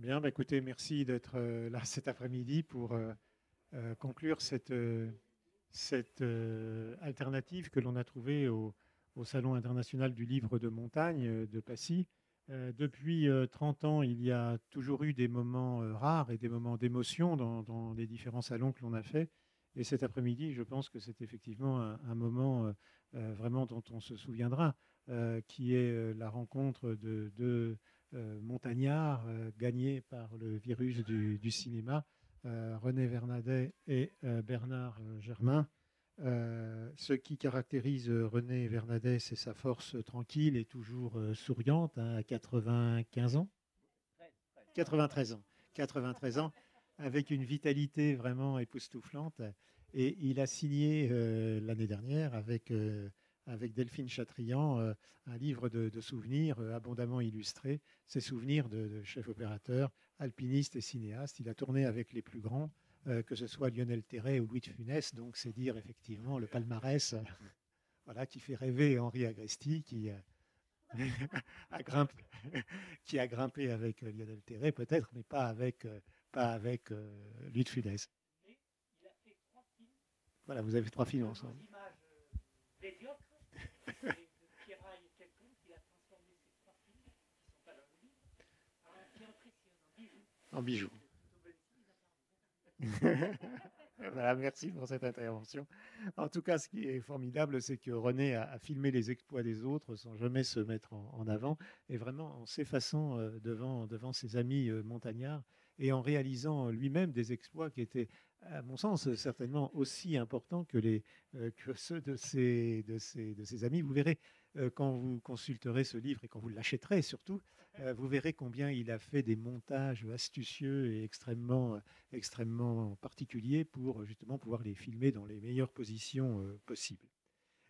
Bien, bah, écoutez, merci d'être là cet après-midi pour conclure cette alternative que l'on a trouvée au Salon international du livre de montagne de Passy. Depuis 30 ans, il y a toujours eu des moments rares et des moments d'émotion dans les différents salons que l'on a fait. Et cet après-midi, je pense que c'est effectivement un moment vraiment dont on se souviendra, qui est la rencontre de deux montagnards gagnés par le virus du cinéma, René Vernadet et Bernard Germain. Ce qui caractérise René Vernadet, c'est sa force tranquille et toujours souriante, hein, à 95 ans. 93 ans. 93 ans, avec une vitalité vraiment époustouflante. Et il a signé l'année dernière avec Delphine Chatrian un livre de souvenirs abondamment illustré, ses souvenirs de chef opérateur, alpiniste et cinéaste. Il a tourné avec les plus grands, que ce soit Lionel Terray ou Louis de Funès, donc c'est dire effectivement le palmarès voilà, qui fait rêver Henri Agresti, a grimpé, qui a grimpé avec Lionel Terray peut-être, mais pas avec Louis de Funès. Voilà, vous avez 3 films ensemble. En bijoux. Voilà, merci pour cette intervention. En tout cas, ce qui est formidable, c'est que René a filmé les exploits des autres sans jamais se mettre en avant, et vraiment en s'effaçant devant ses amis montagnards et en réalisant lui-même des exploits qui étaient, à mon sens, certainement aussi importants que ceux de ses amis. Vous verrez, quand vous consulterez ce livre et quand vous l'achèterez surtout, vous verrez combien il a fait des montages astucieux et extrêmement particuliers pour justement pouvoir les filmer dans les meilleures positions possibles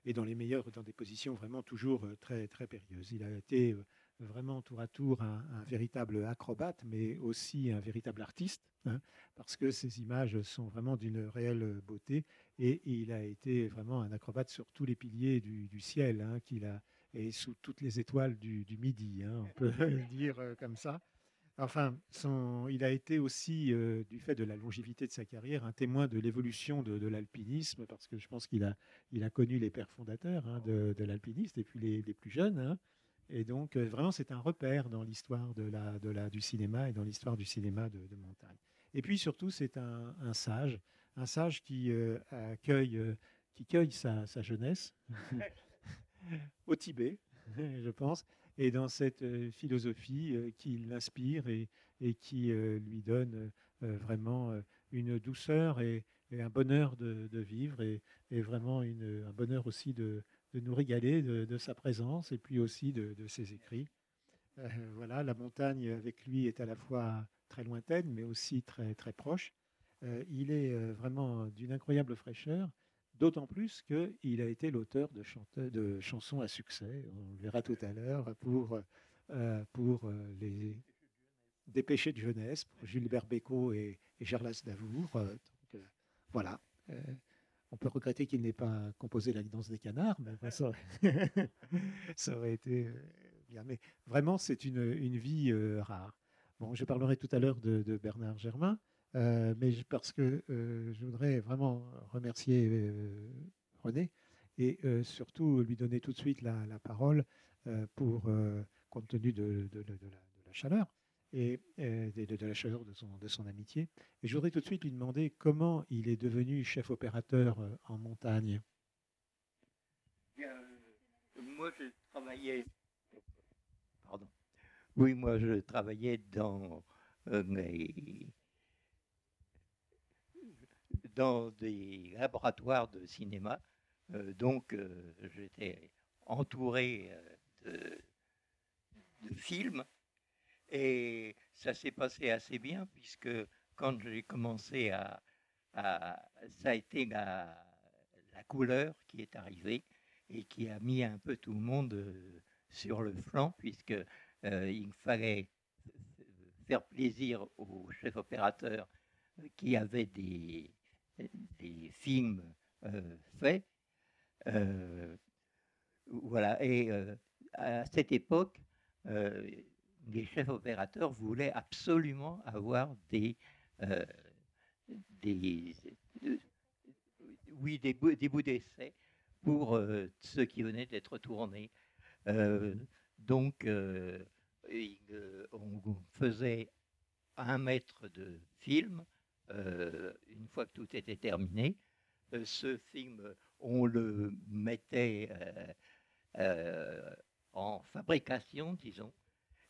et dans des positions vraiment toujours très, très périlleuses. Il a été vraiment tour à tour un véritable acrobate, mais aussi un véritable artiste, hein, parce que ces images sont vraiment d'une réelle beauté, et il a été vraiment un acrobate sur tous les piliers du ciel, hein, et sous toutes les étoiles du midi, hein, on peut le dire comme ça. Enfin, il a été aussi, du fait de la longévité de sa carrière, un témoin de l'évolution de l'alpinisme, parce que je pense qu'il a connu les pères fondateurs, hein, de l'alpinisme, et puis les plus jeunes, hein. Et donc, vraiment, c'est un repère dans l'histoire du cinéma et dans l'histoire du cinéma de montagne. Et puis, surtout, c'est un sage qui cueille sa jeunesse au Tibet, je pense, et dans cette philosophie qui l'inspire et qui lui donne vraiment une douceur et un bonheur de vivre et vraiment un bonheur aussi de nous régaler de sa présence et puis aussi de ses écrits. Voilà, la montagne avec lui est à la fois très lointaine mais aussi très, très proche. Il est vraiment d'une incroyable fraîcheur, d'autant plus qu'il a été l'auteur de chansons à succès, on le verra tout à l'heure, pour les Dépêchés de jeunesse, pour Gilbert Bécaud et Gerlas Davour. Voilà. Euh, on peut regretter qu'il n'ait pas composé La danse des canards, mais enfin, ça aurait été bien. Mais vraiment, c'est une vie rare. Bon, je parlerai tout à l'heure de Bernard Germain, parce que je voudrais vraiment remercier René et surtout lui donner tout de suite la parole compte tenu de la chaleur et de la chaleur de son amitié. Et je voudrais tout de suite lui demander comment il est devenu chef opérateur en montagne. Bien, moi, je travaillais. Pardon. Oui, moi, je travaillais dans des laboratoires de cinéma. Donc, j'étais entouré de films. Et ça s'est passé assez bien, puisque quand j'ai commencé ça a été la couleur qui est arrivée et qui a mis un peu tout le monde sur le flanc, puisque il fallait faire plaisir aux chefs opérateurs qui avaient des films faits. Voilà. Et à cette époque, les chefs opérateurs voulaient absolument avoir euh, des, oui, des bouts d'essai pour ceux qui venaient d'être tournés. Donc, on faisait 1 mètre de film une fois que tout était terminé. Ce film, on le mettait en fabrication, disons,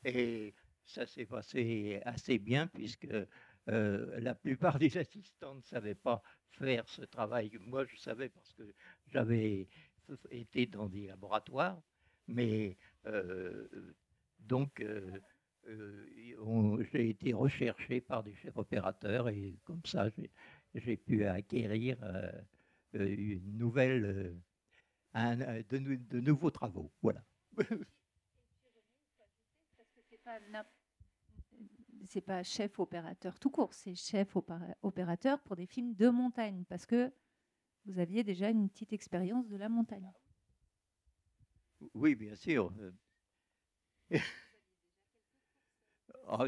et ça s'est passé assez bien puisque la plupart des assistants ne savaient pas faire ce travail. Moi, je savais parce que j'avais été dans des laboratoires, mais donc j'ai été recherché par des chefs opérateurs et comme ça, j'ai pu acquérir une nouvelle, de nouveaux travaux. Voilà. C'est pas chef opérateur tout court, c'est chef opérateur pour des films de montagne, parce que vous aviez déjà une petite expérience de la montagne. Oui, bien sûr. Oh,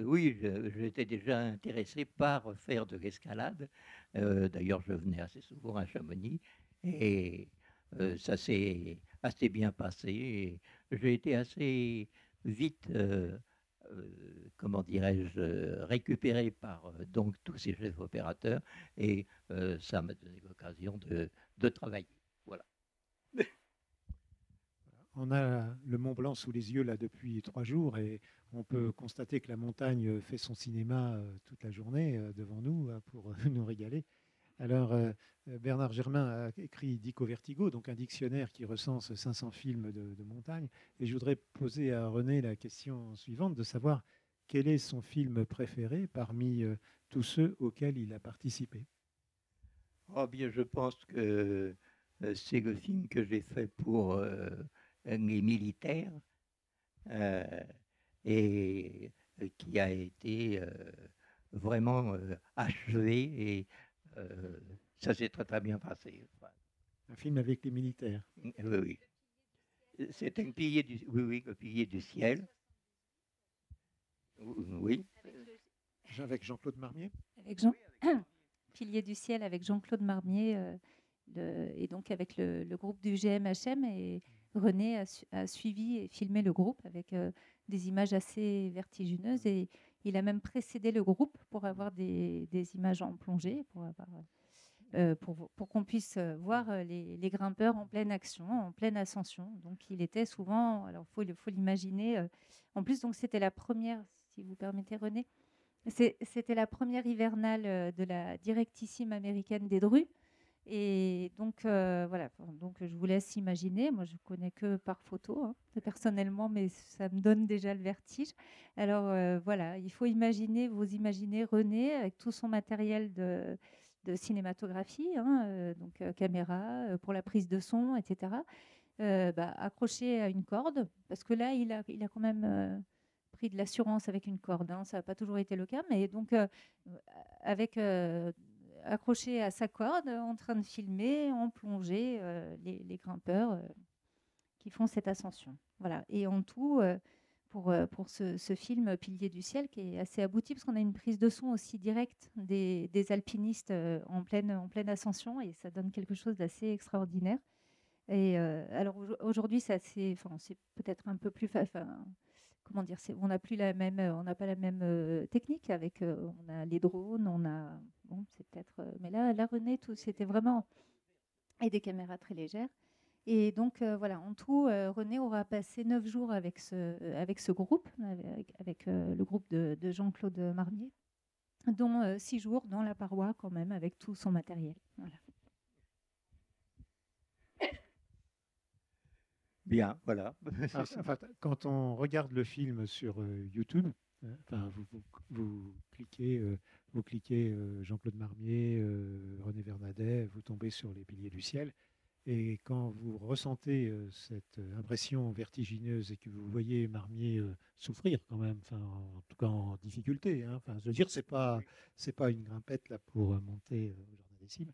oui, j'étais déjà intéressé par faire de l'escalade. D'ailleurs, je venais assez souvent à Chamonix et ça s'est assez bien passé. Et j'ai été assez vite, comment dirais-je, récupéré par donc tous ces chefs opérateurs et ça m'a donné l'occasion de travailler. Voilà. On a le Mont Blanc sous les yeux là depuis 3 jours et on peut constater que la montagne fait son cinéma toute la journée devant nous pour nous régaler. Alors, Bernard Germain a écrit Dico Vertigo, donc un dictionnaire qui recense 500 films de montagne. Et je voudrais poser à René la question suivante, de savoir quel est son film préféré parmi tous ceux auxquels il a participé. Oh bien, je pense que c'est le film que j'ai fait pour les militaires et qui a été vraiment achevé et ça s'est très très bien passé. Enfin, Un film avec les militaires. oui, oui. C'est un pilier du, oui, oui, le pilier du ciel. Oui. Avec Jean-Claude Marmier. Avec Jean... Pilier du ciel avec Jean-Claude Marmier et donc avec le groupe du GMHM, et René a suivi et filmé le groupe avec des images assez vertigineuses, et il a même précédé le groupe pour avoir des images en plongée, pour qu'on puisse voir les grimpeurs en pleine action, en pleine ascension. Donc il était souvent, alors faut l'imaginer, en plus donc c'était la première, si vous permettez René, c'était la première hivernale de la directissime américaine des Drues. Et donc, voilà, donc je vous laisse imaginer. Moi, je ne connais que par photo, hein, personnellement, mais ça me donne déjà le vertige. Alors, voilà, il faut imaginer, vous imaginez René avec tout son matériel de cinématographie, hein, donc caméra, pour la prise de son, etc., accroché à une corde, parce que là, il a quand même pris de l'assurance avec une corde, hein, ça n'a pas toujours été le cas, mais donc avec accroché à sa corde, en train de filmer en plongée les grimpeurs qui font cette ascension. Voilà. Et en tout, pour ce film Pilier du ciel, qui est assez abouti, parce qu'on a une prise de son aussi directe des alpinistes en pleine ascension, et ça donne quelque chose d'assez extraordinaire. Et alors aujourd'hui, c'est peut-être un peu plus... comment dire, on n'a plus on n'a pas la même technique avec, on a les drones, on a, bon, c'est peut-être, mais là René, tout, c'était vraiment, et des caméras très légères. Et donc voilà, en tout, René aura passé 9 jours avec ce groupe, avec le groupe de Jean-Claude Marmier, dont 6 jours dans la paroi quand même, avec tout son matériel. Voilà. Bien, voilà. Enfin, quand on regarde le film sur YouTube, enfin, vous cliquez Jean-Claude Marmier, René Vernadet, vous tombez sur les Piliers du ciel. Et quand vous ressentez cette impression vertigineuse et que vous voyez Marmier souffrir quand même, enfin, en tout cas en difficulté, hein, enfin, je veux dire, c'est pas une grimpette là pour monter au Jardin des Cimes.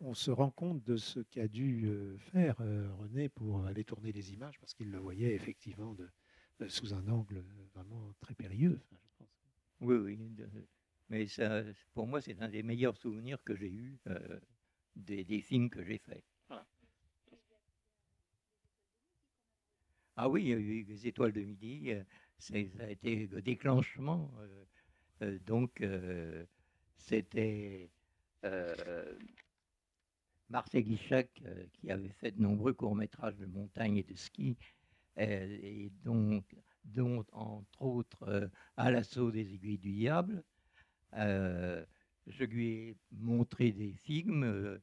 On se rend compte de ce qu'a dû faire René pour aller tourner les images, parce qu'il le voyait effectivement sous un angle vraiment très périlleux, enfin, je pense. Oui, oui. Mais ça, pour moi, c'est un des meilleurs souvenirs que j'ai eus des films que j'ai faits. Ah oui, il y a eu Les Étoiles de Midi, ça a été le déclenchement. Donc, c'était Marcel Ishak qui avait fait de nombreux courts-métrages de montagne et de ski, et dont entre autres À l'assaut des aiguilles du diable. Je lui ai montré des films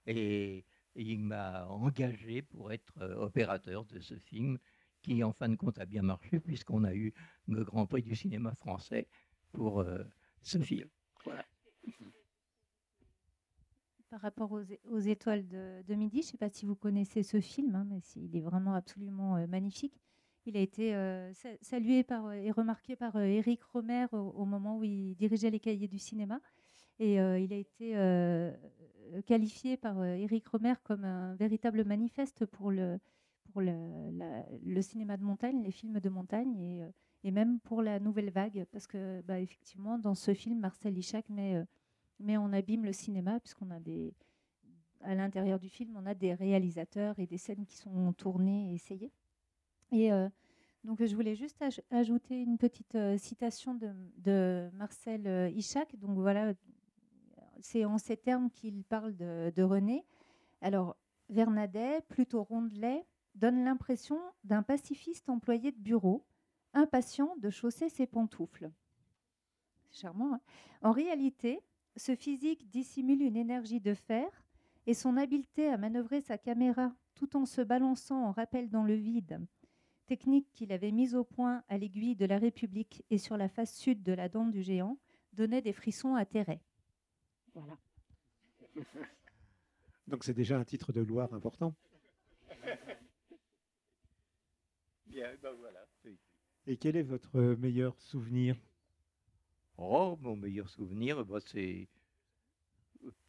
et il m'a engagé pour être opérateur de ce film qui, en fin de compte, a bien marché puisqu'on a eu le Grand Prix du cinéma français pour ce film. Voilà. Par rapport aux étoiles de midi, je ne sais pas si vous connaissez ce film, hein, mais il est vraiment absolument magnifique. Il a été salué et remarqué par Éric Romer au moment où il dirigeait les Cahiers du cinéma. Et il a été qualifié par Éric Romer comme un véritable manifeste pour le cinéma de montagne, les films de montagne, et même pour la nouvelle vague. Parce que, effectivement, dans ce film, Marcel Ishak met en abîme le cinéma, puisqu'on a à l'intérieur du film, on a des réalisateurs et des scènes qui sont tournées et essayées. Et donc, je voulais juste ajouter une petite citation de Marcel Ishak. Donc, voilà, c'est en ces termes qu'il parle de René. Alors, Vernadet, plutôt rondelet, donne l'impression d'un pacifiste employé de bureau, impatient de chausser ses pantoufles. C'est charmant, hein. En réalité, ce physique dissimule une énergie de fer et son habileté à manœuvrer sa caméra tout en se balançant en rappel dans le vide, technique qu'il avait mise au point à l'aiguille de la République et sur la face sud de la Dent du Géant, donnait des frissons à Terray. Voilà. Donc c'est déjà un titre de gloire important. Bien, ben voilà. Et quel est votre meilleur souvenir? Oh, mon meilleur souvenir, c'est...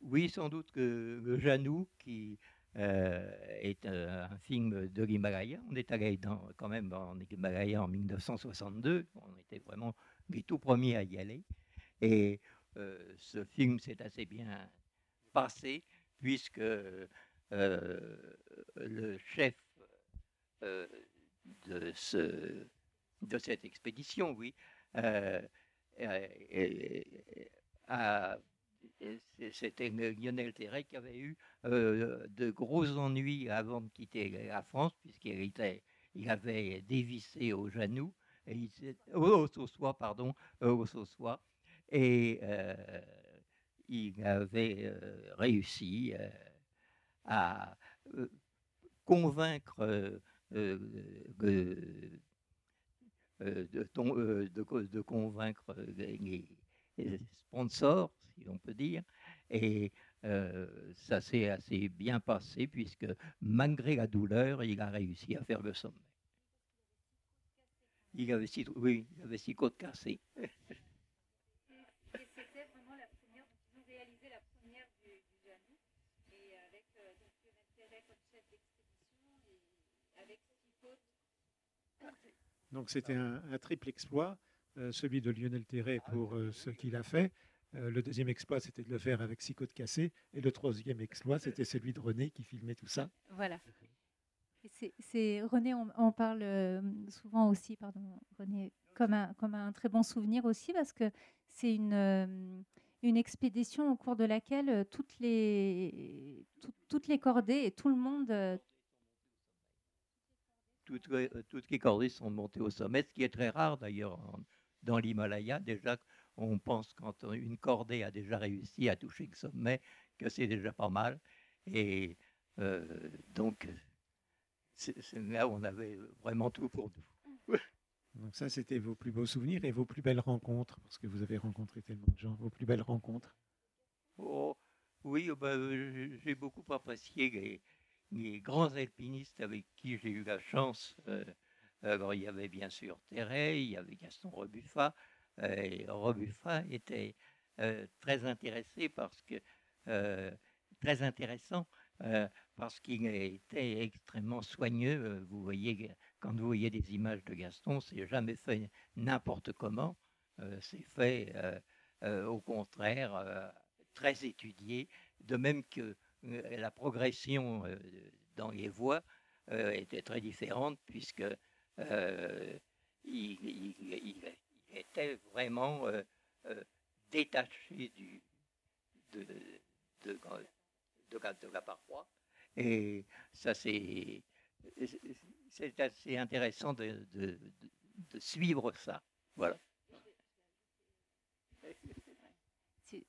Oui, sans doute que le Janou, qui est un film de l'Himalaya. On est allé quand même en Himalaya en 1962. On était vraiment les tout premiers à y aller. Et ce film s'est assez bien passé, puisque le chef de cette expédition, oui, c'était Lionel Terray qui avait eu de gros ennuis avant de quitter la France, il avait dévissé au Janou, au Saussois, pardon, au Saussois, et il avait réussi à convaincre de convaincre les sponsors, si l'on peut dire, et ça s'est assez bien passé puisque malgré la douleur, il a réussi à faire le sommet. Il avait 6 côtes cassées. Et c'était vraiment la première, donc ils ont réalisé la première du Janou, et avec donc Lionel Terray comme chef d'expédition, et avec 6 côtes. Donc c'était un triple exploit, celui de Lionel Terray pour ce qu'il a fait. Le deuxième exploit, c'était de le faire avec 6 côtes cassées. Et le troisième exploit, c'était celui de René qui filmait tout ça. Voilà. René, on parle souvent aussi, pardon, René, comme un très bon souvenir aussi, parce que c'est une expédition au cours de laquelle toutes les cordées et tout le monde... Toutes les cordées sont montées au sommet, ce qui est très rare d'ailleurs dans l'Himalaya. Déjà, on pense quand une cordée a déjà réussi à toucher le sommet que c'est déjà pas mal. Et donc, c'est là où on avait vraiment tout pour nous. Donc ça, c'était vos plus beaux souvenirs et vos plus belles rencontres, parce que vous avez rencontré tellement de gens, vos plus belles rencontres. Oh, oui, j'ai beaucoup apprécié les grands alpinistes avec qui j'ai eu la chance. Alors, il y avait bien sûr Terray, il y avait Gaston Rebuffa. Et Rebuffa était très intéressé très intéressant parce qu'il était extrêmement soigneux. Vous voyez quand vous voyez des images de Gaston, c'est jamais fait n'importe comment. C'est fait, au contraire, très étudié, de même que la progression dans les voix était très différente, puisque il était vraiment détaché de, de, de la paroi. Et ça, c'est assez intéressant de suivre ça. Voilà.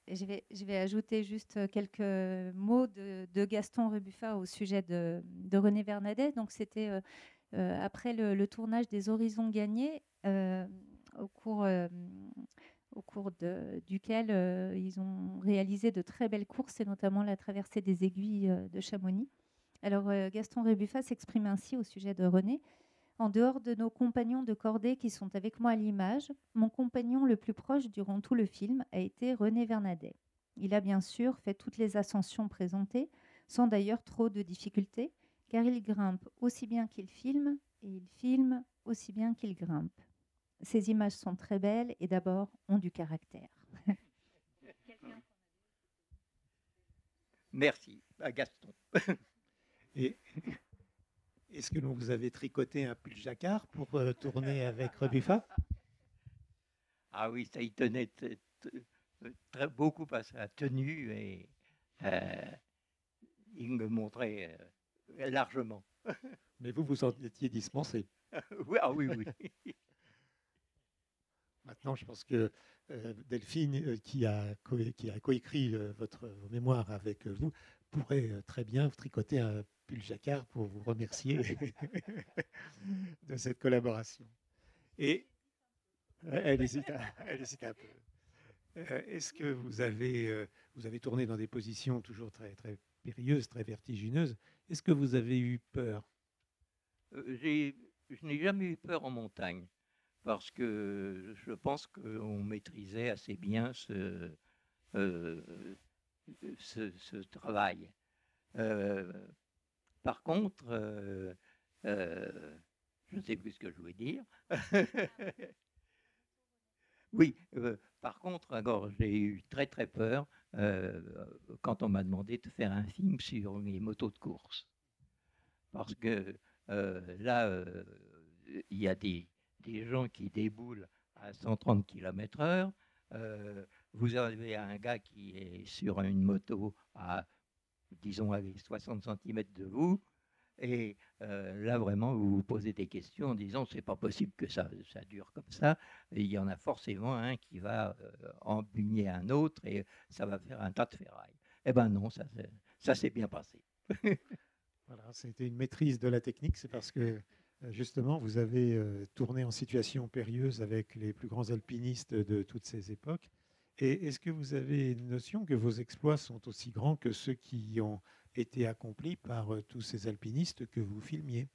Je vais ajouter juste quelques mots de Gaston Rebufat au sujet de René Vernadet. Donc, c'était après le tournage des Horizons gagnés, au cours duquel ils ont réalisé de très belles courses, et notamment la traversée des aiguilles de Chamonix. Alors, Gaston Rebufat s'exprime ainsi au sujet de René. En dehors de nos compagnons de cordée qui sont avec moi à l'image, mon compagnon le plus proche durant tout le film a été René Vernadet. Il a bien sûr fait toutes les ascensions présentées, sans d'ailleurs trop de difficultés, car il grimpe aussi bien qu'il filme, et il filme aussi bien qu'il grimpe. Ces images sont très belles et d'abord ont du caractère. Merci à Gaston. Et est-ce que vous avez tricoté un pull jacquard pour tourner avec Rebufat? Ah oui, ça y tenait beaucoup à sa tenue, et il me montrait largement. Mais vous en étiez dispensé. Oui, ah oui, oui. Maintenant, je pense que Delphine, qui a coécrit vos mémoires avec vous, pourrait très bien tricoter un pull jacquard pour vous remercier de cette collaboration. Et elle hésite un peu. Est-ce que vous avez tourné dans des positions toujours très, très périlleuses, très vertigineuses? Est-ce que vous avez eu peur? Je n'ai jamais eu peur en montagne, parce que je pense qu'on maîtrisait assez bien ce travail. Par contre, je ne sais plus ce que je voulais dire. Oui, par contre, alors, j'ai eu très très peur quand on m'a demandé de faire un film sur les motos de course. Parce que là, il y a des gens qui déboulent à 130 km/h. Vous avez un gars qui est sur une moto à, disons, à 60 cm de vous. Et là, vraiment, vous vous posez des questions en disant c'est pas possible que ça dure comme ça. Et il y en a forcément un qui va embugner un autre et ça va faire un tas de ferraille. Eh ben non, ça s'est bien passé. Voilà, c'était une maîtrise de la technique. C'est parce que justement, vous avez tourné en situation périlleuse avec les plus grands alpinistes de toutes ces époques. Et est-ce que vous avez une notion que vos exploits sont aussi grands que ceux qui ont été accomplis par tous ces alpinistes que vous filmiez?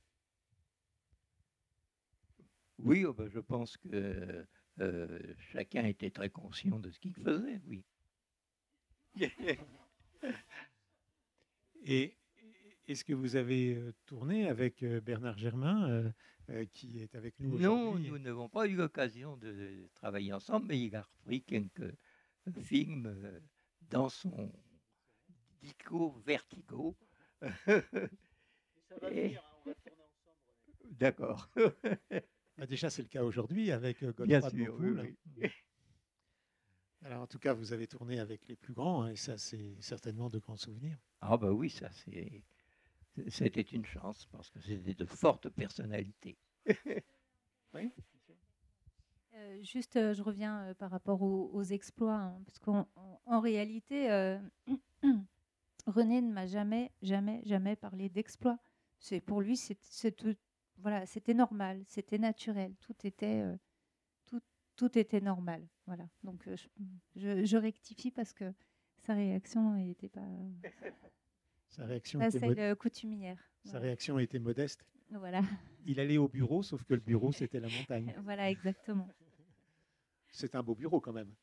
Oui, oh ben, je pense que chacun était très conscient de ce qu'il faisait, oui. Et est-ce que vous avez tourné avec Bernard Germain, qui est avec nous aujourd'hui? Non, nous n'avons pas eu l'occasion de travailler ensemble, mais il a repris quelques films dans son dico Vertigo. Ça va venir, hein, on va tourner ensemble. D'accord. Déjà, c'est le cas aujourd'hui avec Bien Godefroy de sûr, Moncoul. oui. Alors, en tout cas, vous avez tourné avec les plus grands, hein, et ça, c'est certainement de grands souvenirs. Ah ben oui, c'était une chance parce que c'était de fortes personnalités. Oui. Juste, je reviens par rapport aux exploits, hein, parce qu'en réalité, René ne m'a jamais parlé d'exploits. Pour lui, voilà, c'était normal, c'était naturel, tout était normal. Voilà. Donc, je rectifie parce que sa réaction n'était pas Sa réaction celle coutumière. Sa Voilà. réaction était modeste. Voilà. Il allait au bureau, sauf que le bureau, c'était la montagne. Voilà, exactement. C'est un beau bureau quand même.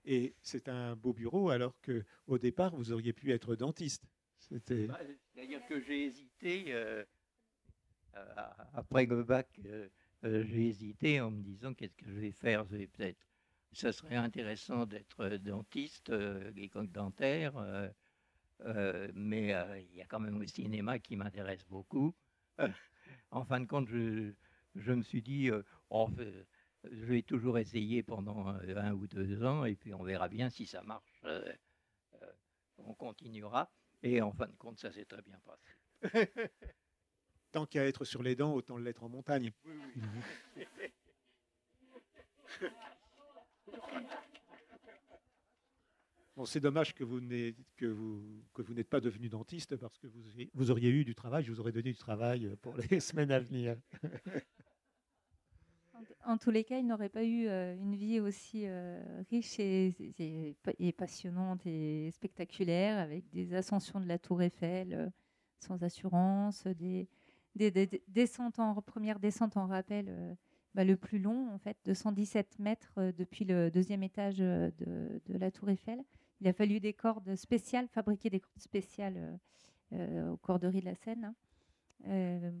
Et c'est un beau bureau alors qu'au départ, vous auriez pu être dentiste. C'était. C'est-à-dire que j'ai hésité, après le bac, j'ai hésité en me disant qu'est-ce que je vais faire. Ça serait intéressant d'être dentiste, l'école dentaire, mais il y a quand même le cinéma qui m'intéresse beaucoup. En fin de compte, je me suis dit, je vais toujours essayer pendant 1 ou 2 ans, et puis on verra bien si ça marche. On continuera. Et en fin de compte, ça s'est très bien passé. Tant qu'à être sur les dents, autant l'être en montagne. Bon, c'est dommage que vous n'êtes pas devenu dentiste parce que vous auriez eu du travail, je vous aurais donné du travail pour les semaines à venir. En tous les cas, il n'aurait pas eu une vie aussi riche et passionnante et spectaculaire, avec des ascensions de la Tour Eiffel sans assurance, des descentes première descente en rappel, le plus long, en fait, de 117 mètres depuis le 2e étage de la Tour Eiffel. Il a fallu des cordes spéciales, fabriquer des cordes spéciales aux corderies de la Seine. Hein.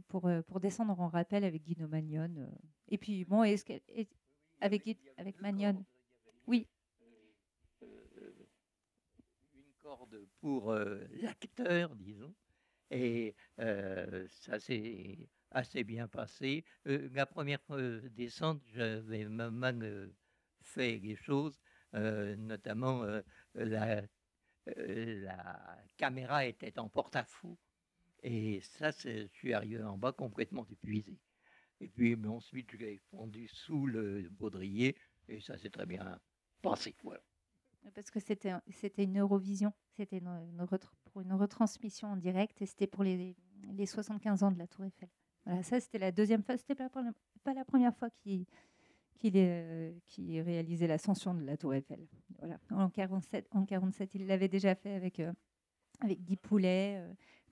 Pour descendre en rappel avec Guido Magnon. Et puis, bon, avec Magnon. Oui. Une corde pour l'acteur, disons. Et ça s'est assez bien passé. La première descente, j'avais mal fait les choses, notamment la caméra était en porte-à-faux. Et ça, je suis arrivé en bas complètement épuisé. Et puis mais ensuite, je l'ai fondu sous le baudrier et ça s'est très bien passé. Voilà. Parce que c'était une Eurovision, c'était pour une retransmission en direct et c'était pour les 75 ans de la Tour Eiffel. Voilà, ça c'était la deuxième fois, c'était pas la première fois qu'il réalisait l'ascension de la Tour Eiffel. Voilà. En 47, il l'avait déjà fait avec Guy Poulet,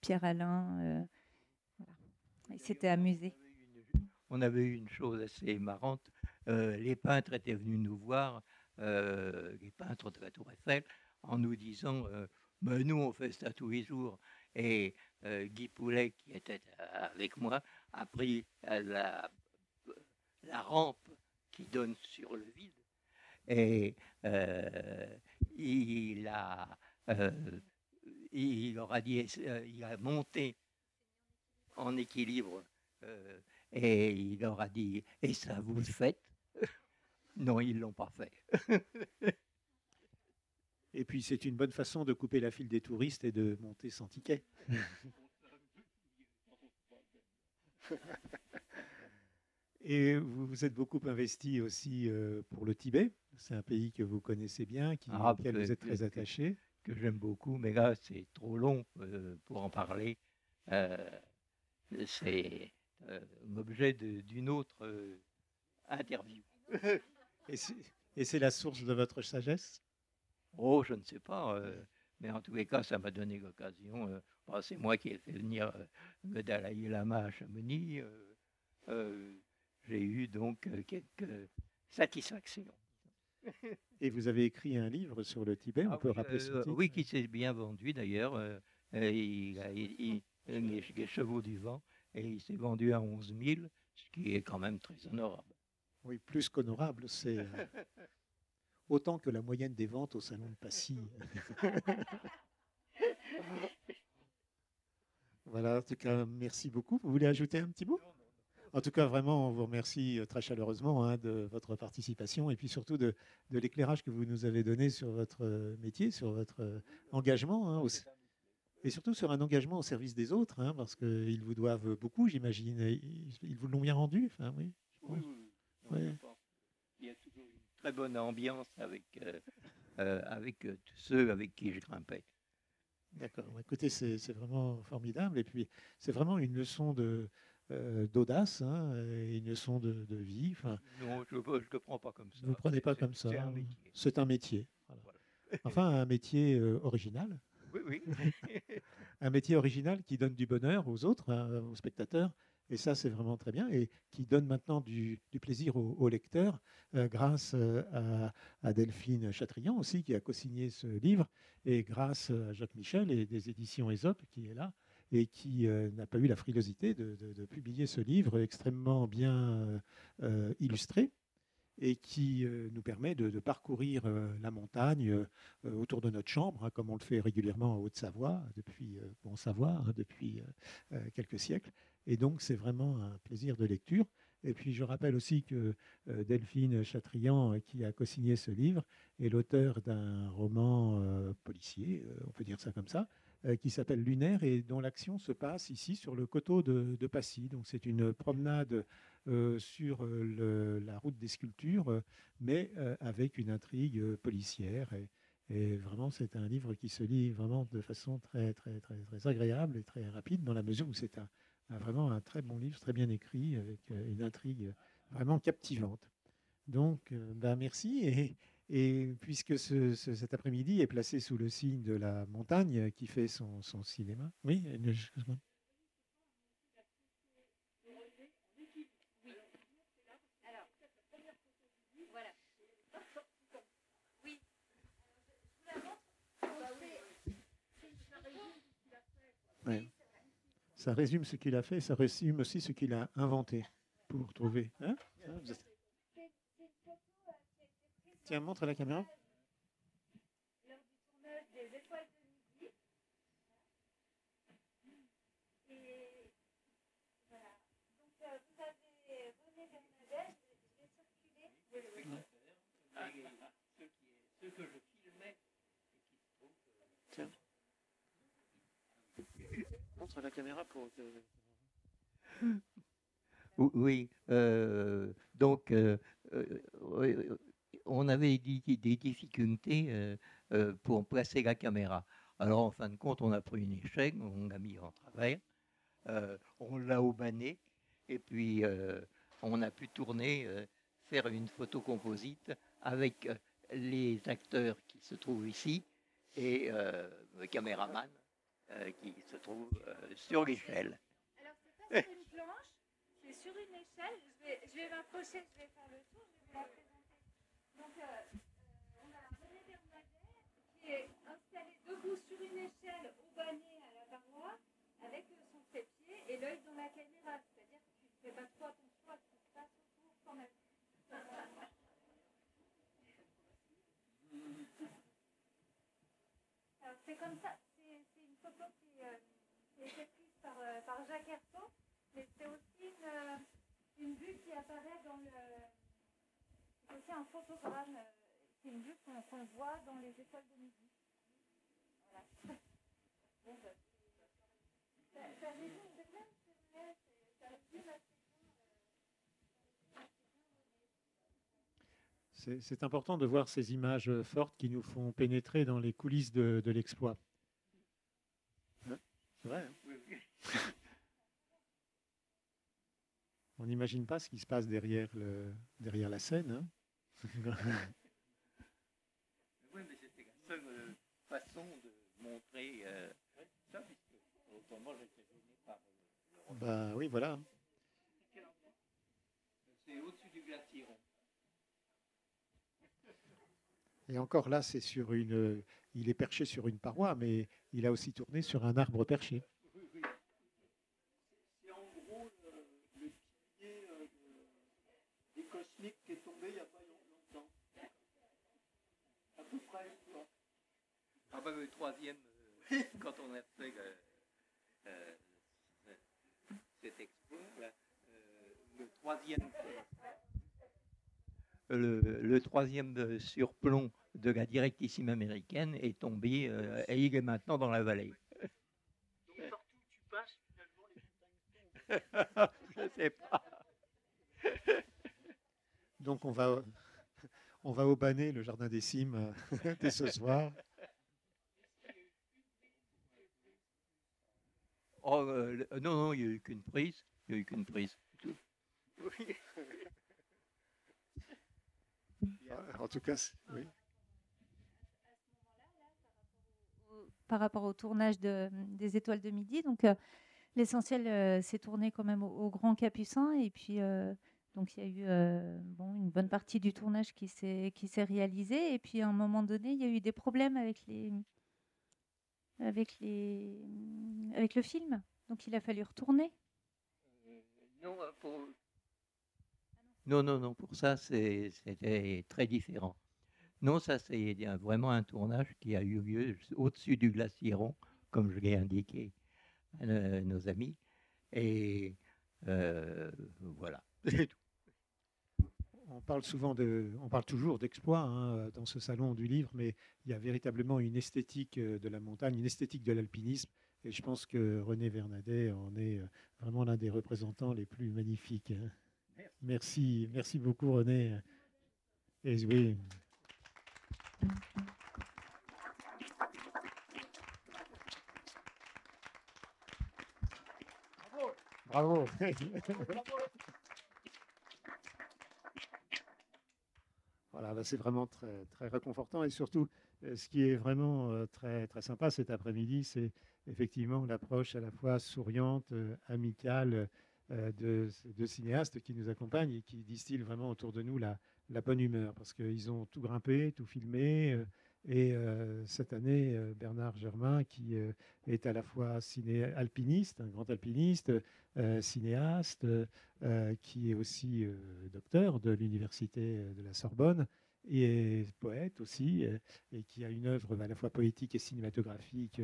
Pierre Alain. Voilà. Il s'était amusé. On avait eu une chose assez marrante. Les peintres étaient venus nous voir, les peintres de la Tour Eiffel, en nous disant mais nous, on fait ça tous les jours. Et Guy Poulet, qui était avec moi, a pris la rampe qui donne sur le vide. Et il leur a dit, il a monté en équilibre et il leur a dit, et ça vous le faites? Non, ils ne l'ont pas fait. Et puis c'est une bonne façon de couper la file des touristes et de monter sans ticket. Et vous vous êtes beaucoup investi aussi pour le Tibet. C'est un pays que vous connaissez bien, auquel vous êtes très attaché. Que j'aime beaucoup, mais là c'est trop long pour en parler. C'est l'objet d'une autre interview. Et c'est la source de votre sagesse? Oh, je ne sais pas, mais en tous les cas, ça m'a donné l'occasion. C'est moi qui ai fait venir le Dalai Lama à Chamonix. J'ai eu donc quelques satisfactions. Et vous avez écrit un livre sur le Tibet, on peut rappeler ce titre? Oui, qui s'est bien vendu d'ailleurs. Il a les Chevaux du Vent, et il s'est vendu à 11 000, ce qui est quand même très honorable. Oui, plus qu'honorable, c'est autant que la moyenne des ventes au salon de Passy. Voilà, en tout cas, merci beaucoup. Vous voulez ajouter un petit mot? En tout cas, vraiment, on vous remercie très chaleureusement de votre participation et puis surtout de l'éclairage que vous nous avez donné sur votre métier, sur votre engagement, et surtout sur un engagement au service des autres, parce qu'ils vous doivent beaucoup, j'imagine. Ils vous l'ont bien rendu, enfin, oui. Oui. Il y a toujours une très bonne ambiance avec tous ceux avec qui je grimpais. D'accord. Écoutez, c'est vraiment formidable. Et puis, c'est vraiment une leçon d'audace, et une leçon de vie. Enfin, non, je ne le prends pas comme ça. Vous ne prenez pas comme ça. C'est un métier. Voilà. Enfin, un métier original. Oui. Un métier original qui donne du bonheur aux autres, aux spectateurs, Et ça, c'est vraiment très bien, et qui donne maintenant du plaisir aux lecteurs, grâce à Delphine Chatrian aussi, qui a co-signé ce livre, et grâce à Jacques Michel et des éditions Aesop, qui est là, et qui n'a pas eu la frilosité de publier ce livre extrêmement bien illustré, et qui nous permet de parcourir la montagne autour de notre chambre, hein, comme on le fait régulièrement en Haute-Savoie, depuis Bon-Savoie, hein, depuis quelques siècles. Et donc, c'est vraiment un plaisir de lecture. Et puis, je rappelle aussi que Delphine Chatrian, qui a co-signé ce livre, est l'auteur d'un roman policier, on peut dire ça comme ça, qui s'appelle Lunaire, et dont l'action se passe ici sur le coteau de Passy. Donc, c'est une promenade sur la route des sculptures, mais avec une intrigue policière. Et vraiment, c'est un livre qui se lit vraiment de façon très, très, très, très agréable et très rapide, dans la mesure où c'est vraiment un très bon livre, très bien écrit, avec une intrigue vraiment captivante. Donc, ben, merci. Et puisque cet après-midi est placé sous le signe de la montagne qui fait son cinéma. Oui, excuse-moi. Ouais. Ça résume ce qu'il a fait, ça résume aussi ce qu'il a inventé pour trouver. Hein, tiens, montre à la caméra. Lors du tournage des Étoiles de Midi. Et voilà. Donc vous avez René Bernadette, je vais circuler. Ceux que je filmais et qui se trouvent. Tiens. Montre à la caméra pour que... Oui, donc on avait des difficultés pour placer la caméra. Alors en fin de compte, on a pris une échelle, on l'a mis en travers, on l'a aubané, et puis on a pu tourner, faire une photo composite avec les acteurs qui se trouvent ici et le caméraman qui se trouve sur l'échelle. Alors c'est pas sur une planche, c'est sur une échelle. Je vais m'approcher, je vais faire le tour, je vais vous la présenter. Donc on a René Bernadette qui est installé debout sur une échelle au banné à la paroi avec son trépied et l'œil dans la caméra. C'est-à-dire que tu ne fais pas trop attention à ce qui se passe autour quand même. Alors c'est comme ça, c'est une photo qui a été prise par Jacques Hersault, mais c'est aussi une vue qui apparaît dans le... C'est aussi un photogramme, c'est une vue qu'on voit dans les Étoiles de Midi. Voilà. Bon, bah, ça résume, c'est bien, c'est vrai, ça résume assez bien. C'est important de voir ces images fortes qui nous font pénétrer dans les coulisses de l'exploit. Hein, c'est vrai. Hein. Oui, oui. On n'imagine pas ce qui se passe derrière la scène. Hein. Oui, mais c'était la seule façon de montrer ça, puisque autrement j'étais gêné par le... Bah oui, voilà. C'est au-dessus du glacier. Et encore là, c'est sur une. Il est perché sur une paroi, mais il a aussi tourné sur un arbre perché. Oui, oui. C'est en gros le pilier des cosmiques qui est tombé il n'y a pas longtemps. À peu près, quoi. Ah bah le troisième, quand on a fait cet exploit, là, le troisième surplomb de la directissime américaine est tombé et il est maintenant dans la vallée. Donc partout où tu passes, finalement, les montagnes tombent. Je sais pas. Donc on va au Bannet, le jardin des cimes, dès ce soir. Oh, non, il n'y a eu qu'une prise. Il n'y a eu qu'une prise. Oui. En tout cas, oui. Par rapport au tournage des Étoiles de Midi, donc L'essentiel s'est tourné quand même au Grand Capucin. Et puis, donc, il y a eu une bonne partie du tournage qui s'est réalisé. Et puis, à un moment donné, il y a eu des problèmes avec avec le film. Donc, il a fallu retourner. Non, non, pour ça, c'était très différent. Non, ça, c'est vraiment un tournage qui a eu lieu au-dessus du glacier Rond, comme je l'ai indiqué à nos amis. Et voilà. On parle toujours d'exploit hein, dans ce salon du livre, mais il y a véritablement une esthétique de la montagne, une esthétique de l'alpinisme. Et je pense que René Vernadet en est vraiment l'un des représentants les plus magnifiques. Hein. Merci beaucoup René. Et oui. Bravo. Voilà, bah c'est vraiment très, très réconfortant et surtout, ce qui est vraiment très, très sympa cet après-midi, c'est effectivement l'approche à la fois souriante, amicale de ces deux cinéastes qui nous accompagnent et qui distillent vraiment autour de nous la bonne humeur parce qu'ils ont tout grimpé, tout filmé. Et cette année, Bernard Germain, qui est à la fois alpiniste, un grand alpiniste, cinéaste, qui est aussi docteur de l'université de la Sorbonne et poète aussi, et qui a une œuvre à la fois poétique et cinématographique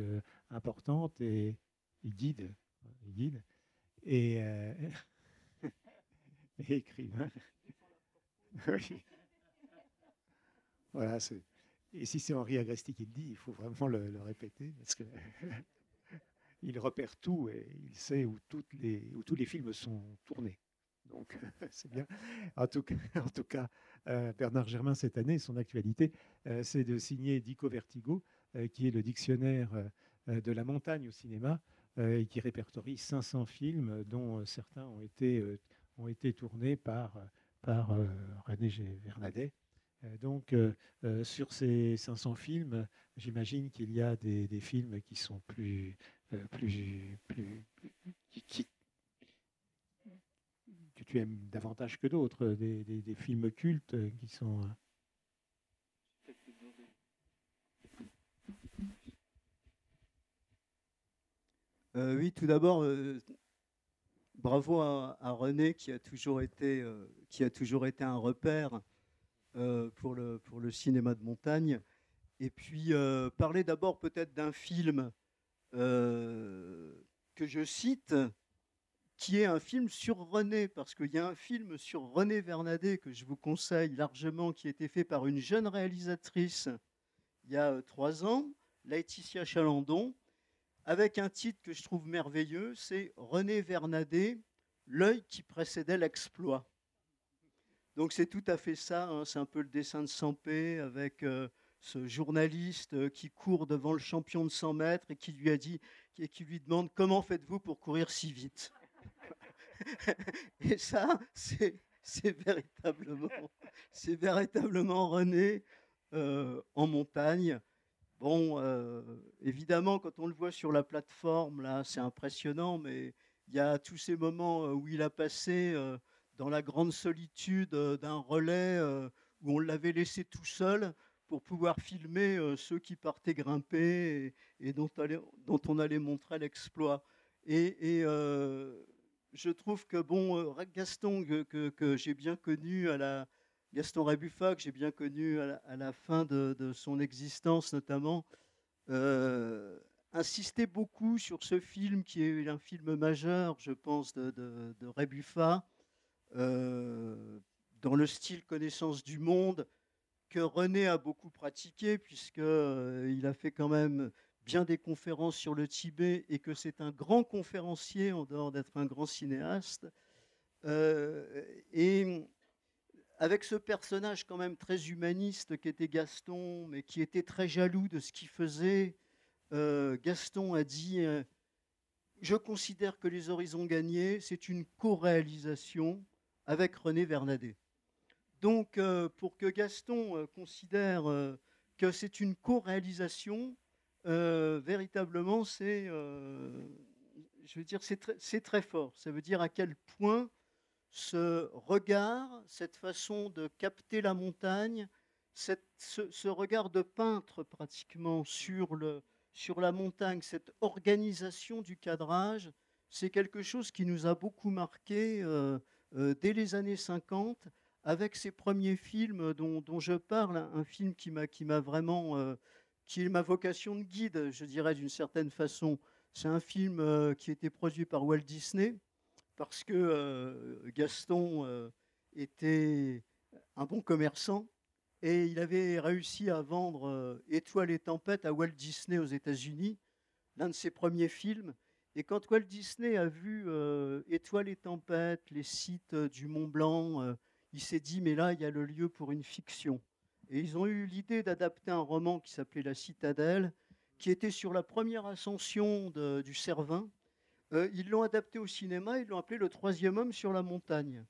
importante et guide, et, et écrivain. Oui. Voilà, et si c'est Henri Agresti qui le dit, il faut vraiment le répéter parce que il repère tout et il sait où tous les films sont tournés. Donc, c'est bien. En tout cas Bernard Germain, cette année, son actualité, c'est de signer Dico Vertigo, qui est le dictionnaire de la montagne au cinéma, et qui répertorie 500 films, dont certains ont été tournés par René Vernadet. Donc, sur ces 500 films, j'imagine qu'il y a des films qui sont que tu aimes davantage que d'autres, des films cultes qui sont... Oui, tout d'abord, bravo à René qui a toujours été un repère pour le cinéma de montagne. Et puis, parler d'abord peut-être d'un film que je cite, qui est un film sur René, parce qu'il y a un film sur René Vernadet que je vous conseille largement, qui a été fait par une jeune réalisatrice il y a 3 ans, Laetitia Chalandon, avec un titre que je trouve merveilleux, c'est René Vernadet, l'œil qui précédait l'exploit. Donc c'est tout à fait ça, hein, c'est un peu le dessin de Sampé avec ce journaliste qui court devant le champion de 100 mètres et qui lui demande comment faites-vous pour courir si vite. Et ça, c'est véritablement René en montagne. Bon, évidemment, quand on le voit sur la plateforme, là, c'est impressionnant, mais il y a tous ces moments où il a passé dans la grande solitude d'un relais où on l'avait laissé tout seul pour pouvoir filmer ceux qui partaient grimper et dont on allait montrer l'exploit. Et je trouve que, bon, Gaston, que j'ai bien connu Gaston Rébuffat, que j'ai bien connu à la fin de son existence notamment, insistait beaucoup sur ce film qui est un film majeur, je pense, de Rébuffat, dans le style connaissance du monde, que René a beaucoup pratiqué, puisqu'il a fait quand même bien des conférences sur le Tibet et que c'est un grand conférencier en dehors d'être un grand cinéaste. Et avec ce personnage quand même très humaniste qui était Gaston, mais qui était très jaloux de ce qu'il faisait, Gaston a dit je considère que Les Horizons gagnés, c'est une co-réalisation avec René Vernadet. Donc, pour que Gaston considère que c'est une co-réalisation, véritablement, je veux dire, c'est très fort. Ça veut dire à quel point ce regard, cette façon de capter la montagne, ce regard de peintre pratiquement sur la montagne, cette organisation du cadrage, c'est quelque chose qui nous a beaucoup marqué dès les années 50, avec ces premiers films dont je parle, un film qui m'a vraiment, qui est ma vocation de guide, je dirais d'une certaine façon. C'est un film qui a été produit par Walt Disney, parce que Gaston était un bon commerçant et il avait réussi à vendre Étoiles et tempêtes à Walt Disney aux États-Unis, l'un de ses premiers films. Et quand Walt Disney a vu Étoiles et tempêtes, les sites du Mont Blanc, il s'est dit, mais là, il y a le lieu pour une fiction. Et ils ont eu l'idée d'adapter un roman qui s'appelait La Citadelle, qui était sur la première ascension du Cervin. Ils l'ont adapté au cinéma, ils l'ont appelé Le Troisième Homme sur la montagne.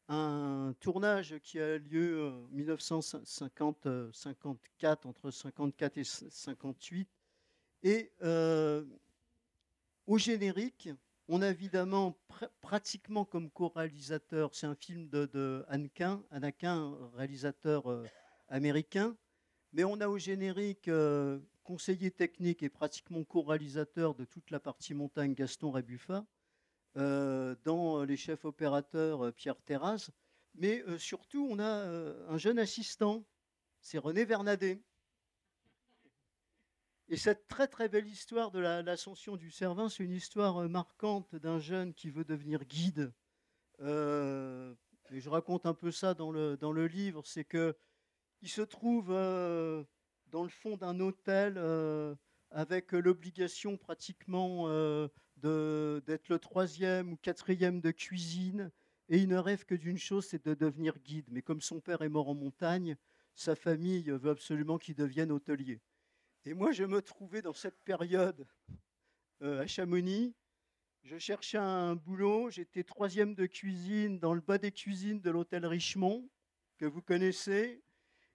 Un tournage qui a lieu en 1954, entre 54 et 58. Et au générique, on a évidemment pratiquement comme co-réalisateur, c'est un film de Anakin, réalisateur américain, mais on a au générique conseiller technique et pratiquement co-réalisateur de toute la partie montagne Gaston Rébuffat, dans les chefs opérateurs Pierre Terrasse, mais surtout on a un jeune assistant, c'est René Vernadet. Et cette très très belle histoire de l'ascension du Cervin, c'est une histoire marquante d'un jeune qui veut devenir guide. Et je raconte un peu ça dans le livre, c'est que il se trouve dans le fond d'un hôtel avec l'obligation pratiquement d'être le 3e ou 4e de cuisine, et il ne rêve que d'une chose, c'est de devenir guide. Mais comme son père est mort en montagne, sa famille veut absolument qu'il devienne hôtelier. Et moi, je me trouvais dans cette période à Chamonix. Je cherchais un boulot. J'étais 3e de cuisine dans le bas des cuisines de l'hôtel Richemont, que vous connaissez.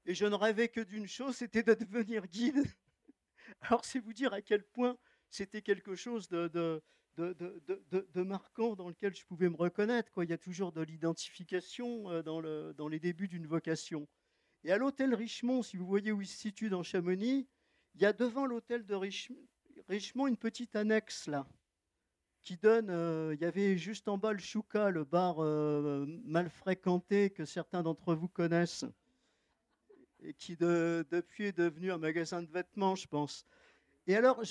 Et je ne rêvais que d'une chose, c'était de devenir guide. Alors, c'est vous dire à quel point c'était quelque chose de marquant dans lequel je pouvais me reconnaître, quoi. Il y a toujours de l'identification dans les débuts d'une vocation. Et à l'hôtel Richemont, si vous voyez où il se situe dans Chamonix, il y a devant l'hôtel de Richemont une petite annexe là, qui donne, il y avait juste en bas le Chouka, le bar mal fréquenté que certains d'entre vous connaissent, et qui depuis est devenu un magasin de vêtements, je pense. Et alors,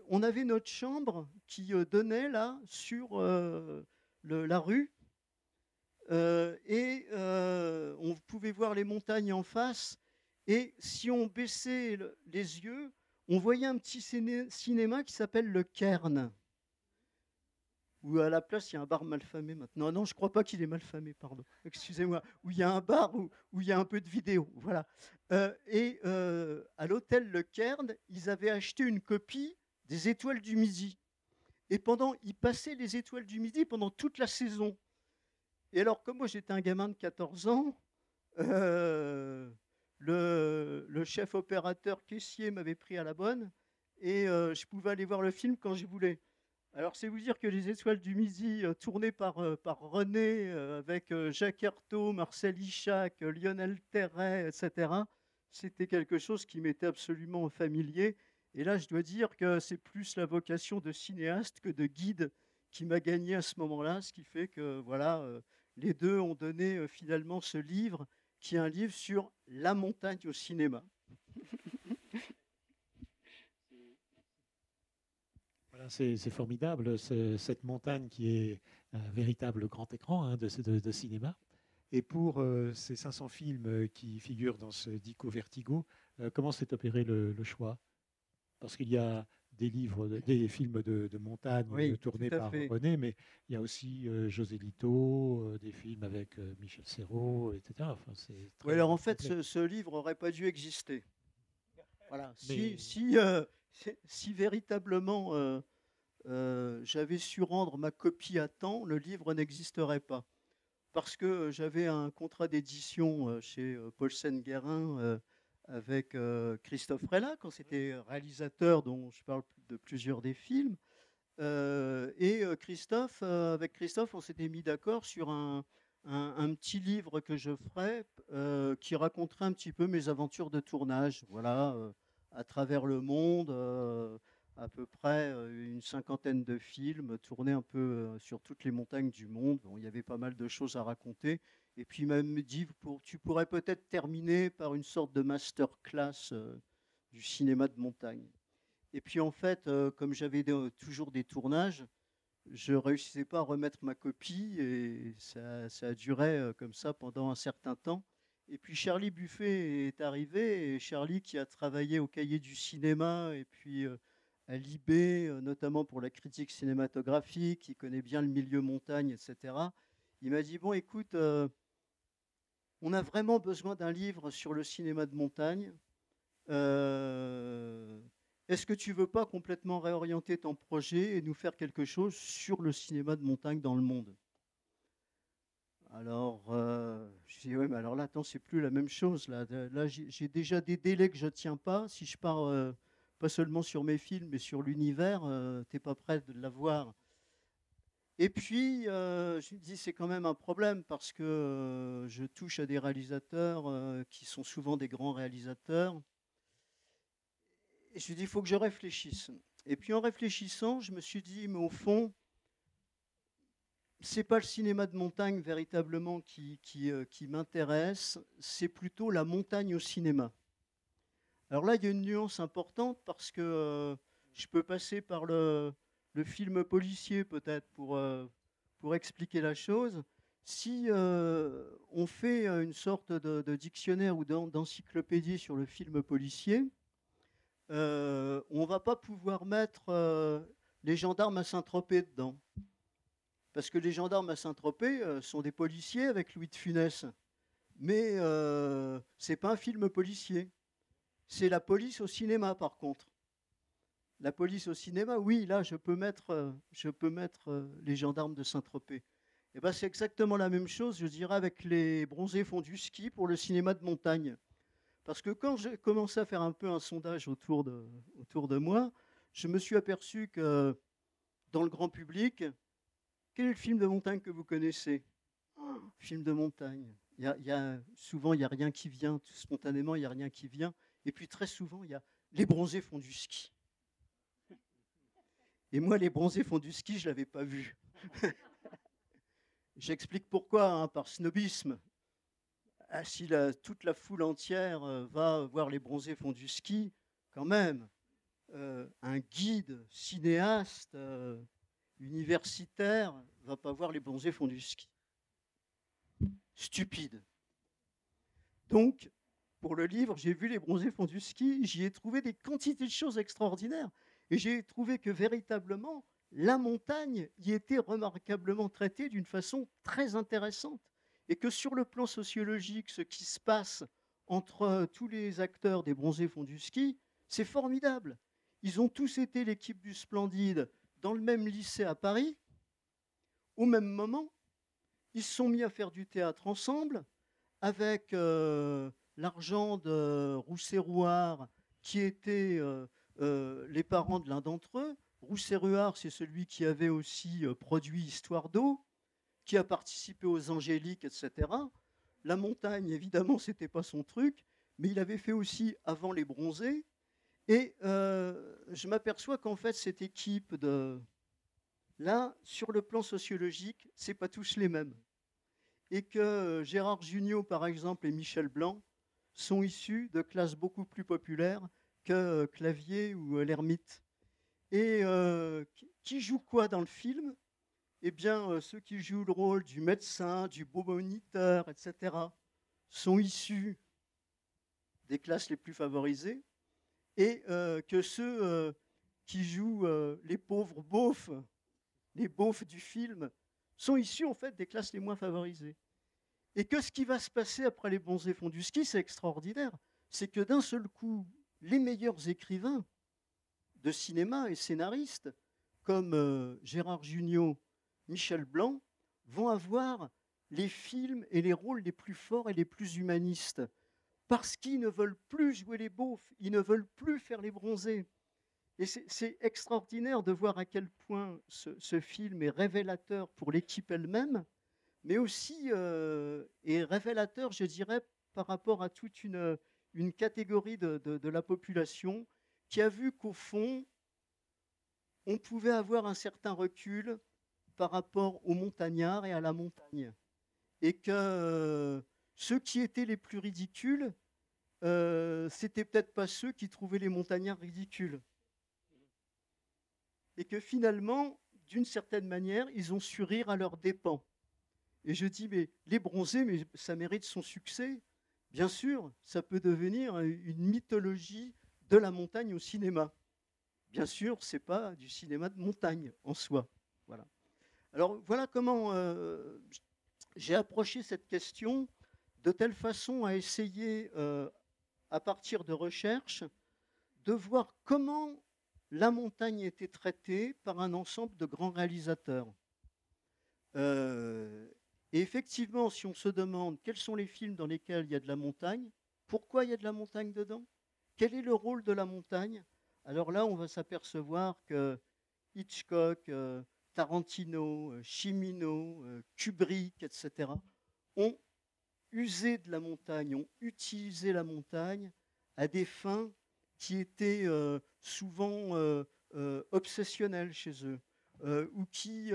on avait notre chambre qui donnait là sur la rue, et on pouvait voir les montagnes en face. Et si on baissait les yeux, on voyait un petit cinéma qui s'appelle le Cairn, où à la place, il y a un bar malfamé maintenant. Non, je ne crois pas qu'il est malfamé, pardon. Excusez-moi. Où il y a un bar où il y a un peu de vidéo. Voilà. Et à l'hôtel Le Cairn, ils avaient acheté une copie des Étoiles du Midi. Et ils passaient les Étoiles du Midi pendant toute la saison. Et alors, comme moi, j'étais un gamin de 14 ans, le chef opérateur caissier m'avait pris à la bonne et je pouvais aller voir le film quand je voulais. Alors, c'est vous dire que les Étoiles du Midi, tournées par René, avec Jacques Hertaut, Marcel Ichac, Lionel Terray, etc., c'était quelque chose qui m'était absolument familier. Et là, je dois dire que c'est plus la vocation de cinéaste que de guide qui m'a gagné à ce moment-là, ce qui fait que, voilà, les deux ont donné finalement ce livre, qui est un livre sur la montagne au cinéma. Voilà, c'est formidable, cette montagne qui est un véritable grand écran de cinéma. Et pour ces 500 films qui figurent dans ce Dico Vertigo, comment s'est opéré le choix? Parce qu'il y a des films de montagne tournés par René, mais il y a aussi José Lito, des films avec Michel Serrault, etc. Enfin, alors en fait, ce livre n'aurait pas dû exister. Voilà. Mais... Si véritablement j'avais su rendre ma copie à temps, le livre n'existerait pas. Parce que j'avais un contrat d'édition chez Paulsen Guérin avec Christophe Rella, quand c'était réalisateur, dont je parle de plusieurs des films. Christophe, avec Christophe, on s'était mis d'accord sur un petit livre que je ferais qui raconterait un petit peu mes aventures de tournage, voilà, à travers le monde, à peu près une cinquantaine de films tournés un peu sur toutes les montagnes du monde. Bon, il y avait pas mal de choses à raconter. Et puis il m'a dit, tu pourrais peut-être terminer par une sorte de masterclass du cinéma de montagne. Et puis en fait, comme j'avais toujours des tournages, je ne réussissais pas à remettre ma copie et ça a duré comme ça pendant un certain temps. Et puis Charlie Buffet est arrivé, et Charlie qui a travaillé au Cahier du cinéma et puis à l'IB, notamment pour la critique cinématographique, qui connaît bien le milieu montagne, etc. Il m'a dit, bon écoute, on a vraiment besoin d'un livre sur le cinéma de montagne. Est-ce que tu veux pas complètement réorienter ton projet et nous faire quelque chose sur le cinéma de montagne dans le monde? Alors, je dis, ouais, mais alors là, attends, c'est plus la même chose. Là j'ai déjà des délais que je tiens pas. Si je pars pas seulement sur mes films, mais sur l'univers, t'es pas prêt de l'avoir. Et puis, je me dis, c'est quand même un problème parce que je touche à des réalisateurs qui sont souvent des grands réalisateurs. Et je lui ai dit, il faut que je réfléchisse. Et puis en réfléchissant, je me suis dit, mais au fond, c'est pas le cinéma de montagne véritablement qui m'intéresse, c'est plutôt la montagne au cinéma. Alors là, il y a une nuance importante parce que je peux passer par le film policier peut-être pour expliquer la chose. Si on fait une sorte de dictionnaire ou d'encyclopédie sur le film policier, on ne va pas pouvoir mettre les gendarmes à Saint-Tropez dedans. Parce que les gendarmes à Saint-Tropez sont des policiers avec Louis de Funès. Mais ce n'est pas un film policier. C'est la police au cinéma, par contre. La police au cinéma, oui, là, je peux mettre les gendarmes de Saint-Tropez. Et ben, c'est exactement la même chose, je dirais, avec les bronzés font du ski pour le cinéma de montagne. Parce que quand j'ai commencé à faire un peu un sondage autour de moi, je me suis aperçu que dans le grand public, quel est le film de montagne que vous connaissez? Film de montagne. Souvent, il n'y a rien qui vient. Spontanément, il n'y a rien qui vient. Et puis très souvent, il y a les bronzés font du ski. Et moi, les bronzés font du ski, je ne l'avais pas vu. J'explique pourquoi, hein, par snobisme. Ah, si toute la foule entière va voir les bronzés font du ski, quand même, un guide, cinéaste, universitaire, ne va pas voir les bronzés font du ski. Stupide. Donc, pour le livre, j'ai vu les bronzés font du ski, j'y ai trouvé des quantités de choses extraordinaires. Et j'ai trouvé que véritablement, la montagne y était remarquablement traitée d'une façon très intéressante. Et que sur le plan sociologique, ce qui se passe entre tous les acteurs des bronzés font du ski, c'est formidable. Ils ont tous été l'équipe du Splendide dans le même lycée à Paris, au même moment. Ils se sont mis à faire du théâtre ensemble, avec l'argent de Rousset-Rouard, qui était les parents de l'un d'entre eux. Rousset-Rouard, c'est celui qui avait aussi produit Histoire d'eau, qui a participé aux Angéliques, etc. La montagne, évidemment, ce n'était pas son truc, mais il avait fait aussi Avant les bronzés. Et je m'aperçois qu'en fait, cette équipe là, sur le plan sociologique, ce n'est pas tous les mêmes. Et que Gérard Jugnot, par exemple, et Michel Blanc sont issus de classes beaucoup plus populaires que Clavier ou l'Ermite. Et qui joue quoi dans le film? Eh bien, ceux qui jouent le rôle du médecin, du beau moniteur, etc., sont issus des classes les plus favorisées, et que ceux qui jouent les pauvres beaufs, les beaufs du film, sont issus en fait des classes les moins favorisées. Et que ce qui va se passer après les bronzés font du ski, c'est extraordinaire. C'est que d'un seul coup, les meilleurs écrivains de cinéma et scénaristes, comme Gérard Jugnot, Michel Blanc, vont avoir les films et les rôles les plus forts et les plus humanistes. Parce qu'ils ne veulent plus jouer les beaufs, ils ne veulent plus faire les bronzés. Et c'est extraordinaire de voir à quel point ce film est révélateur pour l'équipe elle-même, mais aussi est révélateur, je dirais, par rapport à toute une catégorie de la population qui a vu qu'au fond, on pouvait avoir un certain recul par rapport aux montagnards et à la montagne. Et que ceux qui étaient les plus ridicules, c'était peut-être pas ceux qui trouvaient les montagnards ridicules. Et que finalement, d'une certaine manière, ils ont su rire à leurs dépens. Et je dis, mais les bronzés, mais ça mérite son succès. Bien sûr, ça peut devenir une mythologie de la montagne au cinéma. Bien sûr, ce n'est pas du cinéma de montagne en soi. Voilà. Alors voilà comment j'ai approché cette question de telle façon à essayer, à partir de recherches, de voir comment la montagne était traitée par un ensemble de grands réalisateurs. Et effectivement, si on se demande quels sont les films dans lesquels il y a de la montagne, pourquoi il y a de la montagne dedans, quel est le rôle de la montagne, alors là, on va s'apercevoir que Hitchcock, Tarantino, Cimino, Kubrick, etc., ont usé de la montagne, ont utilisé la montagne à des fins qui étaient souvent obsessionnelles chez eux, ou qui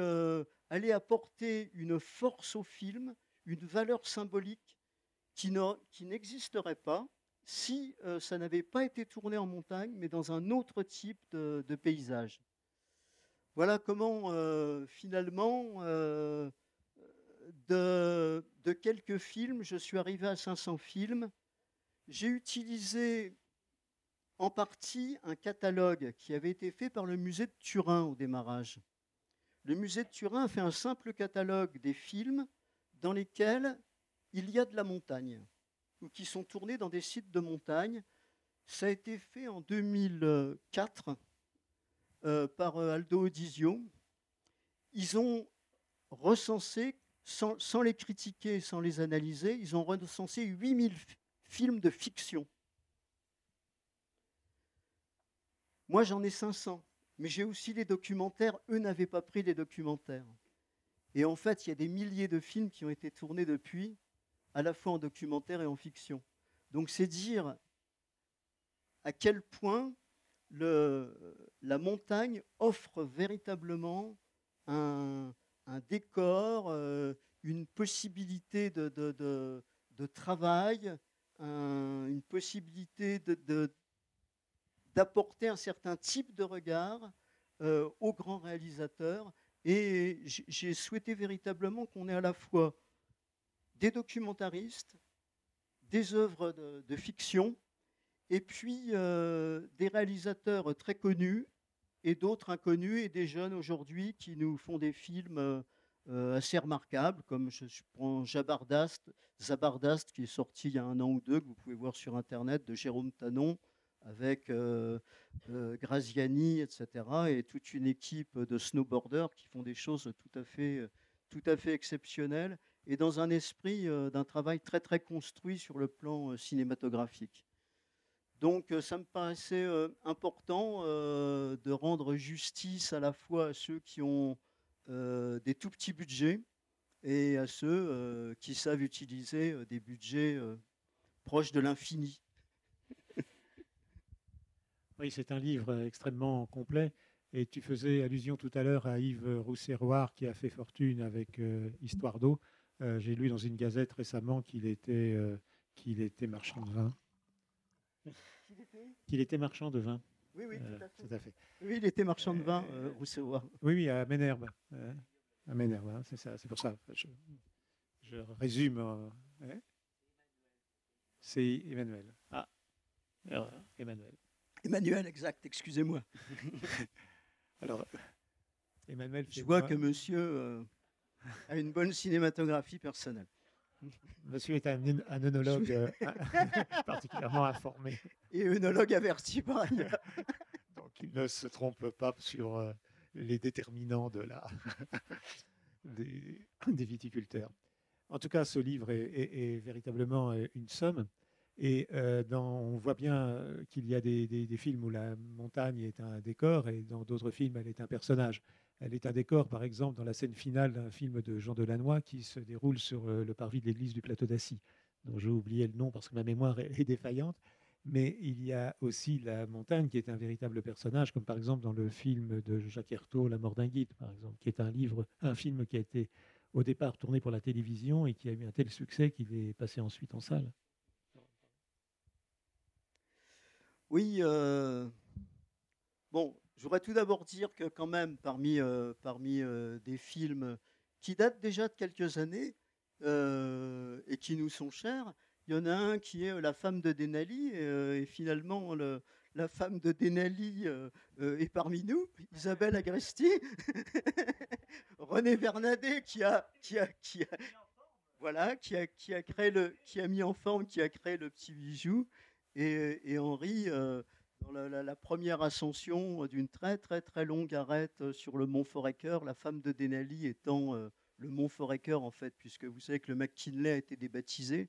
allaient apporter une force au film, une valeur symbolique qui n'existerait pas si ça n'avait pas été tourné en montagne, mais dans un autre type de paysage. Voilà comment, finalement, de quelques films, je suis arrivé à 500 films. J'ai utilisé en partie un catalogue qui avait été fait par le musée de Turin au démarrage. Le musée de Turin a fait un simple catalogue des films dans lesquels il y a de la montagne, ou qui sont tournés dans des sites de montagne. Ça a été fait en 2004 par Aldo Audisio. Ils ont recensé, sans les critiquer, sans les analyser, ils ont recensé 8000 films de fiction. Moi, j'en ai 500, mais j'ai aussi les documentaires. Eux n'avaient pas pris les documentaires. Et en fait, il y a des milliers de films qui ont été tournés depuis, à la fois en documentaire et en fiction. Donc, c'est dire à quel point la montagne offre véritablement un décor, une possibilité de travail, une possibilité d'apporter un certain type de regard aux grands réalisateurs. Et j'ai souhaité véritablement qu'on ait à la fois des documentaristes, des œuvres de fiction, et puis des réalisateurs très connus et d'autres inconnus, et des jeunes aujourd'hui qui nous font des films assez remarquables, comme je prends Zabardast, qui est sorti il y a 1 an ou 2, que vous pouvez voir sur Internet, de Jérôme Tanon, avec Graziani, etc., et toute une équipe de snowboarders qui font des choses tout à fait exceptionnelles, et dans un esprit d'un travail très très construit sur le plan cinématographique. Donc ça me paraissait important de rendre justice à la fois à ceux qui ont des tout petits budgets et à ceux qui savent utiliser des budgets proches de l'infini. Oui, c'est un livre extrêmement complet. Et tu faisais allusion tout à l'heure à Yves Rousserroir qui a fait fortune avec Histoire d'eau. J'ai lu dans une gazette récemment qu'il était marchand de vin. Qu'il était marchand de vin. Oui, oui, tout à fait. Oui, il était marchand de vin, Rousserroir. Oui, à Ménherbe. À Ménherbe, hein, c'est ça. C'est pour ça. Je résume. C'est Emmanuel. Ah, Emmanuel. Emmanuel, exact, excusez-moi. Alors, Emmanuel. Je vois que monsieur a une bonne cinématographie personnelle. Monsieur est un œnologue particulièrement informé. Et œnologue averti par ailleurs. Donc il ne se trompe pas sur les déterminants des viticulteurs. En tout cas, ce livre est véritablement une somme. Et on voit bien qu'il y a des films où la montagne est un décor et dans d'autres films, elle est un personnage. Elle est un décor, par exemple, dans la scène finale d'un film de Jean Delannoy qui se déroule sur le parvis de l'église du Plateau d'Assy, dont j'ai oublié le nom parce que ma mémoire est défaillante. Mais il y a aussi la montagne qui est un véritable personnage, comme par exemple dans le film de Jacques Hertault, La mort d'un guide, par exemple, qui est un film qui a été au départ tourné pour la télévision et qui a eu un tel succès qu'il est passé ensuite en salle. Oui, bon, je voudrais tout d'abord dire que quand même, parmi des films qui datent déjà de quelques années et qui nous sont chers, il y en a un qui est La femme de Denali, et finalement, la femme de Denali est parmi nous, Isabelle Agresti, René Vernadet voilà, qui a mis en forme, qui a créé le petit bijou, et Henri, dans la première ascension d'une très très très longue arête sur le mont Foraker, la femme de Denali étant le mont Foraker en fait, puisque vous savez que le McKinley a été débaptisé,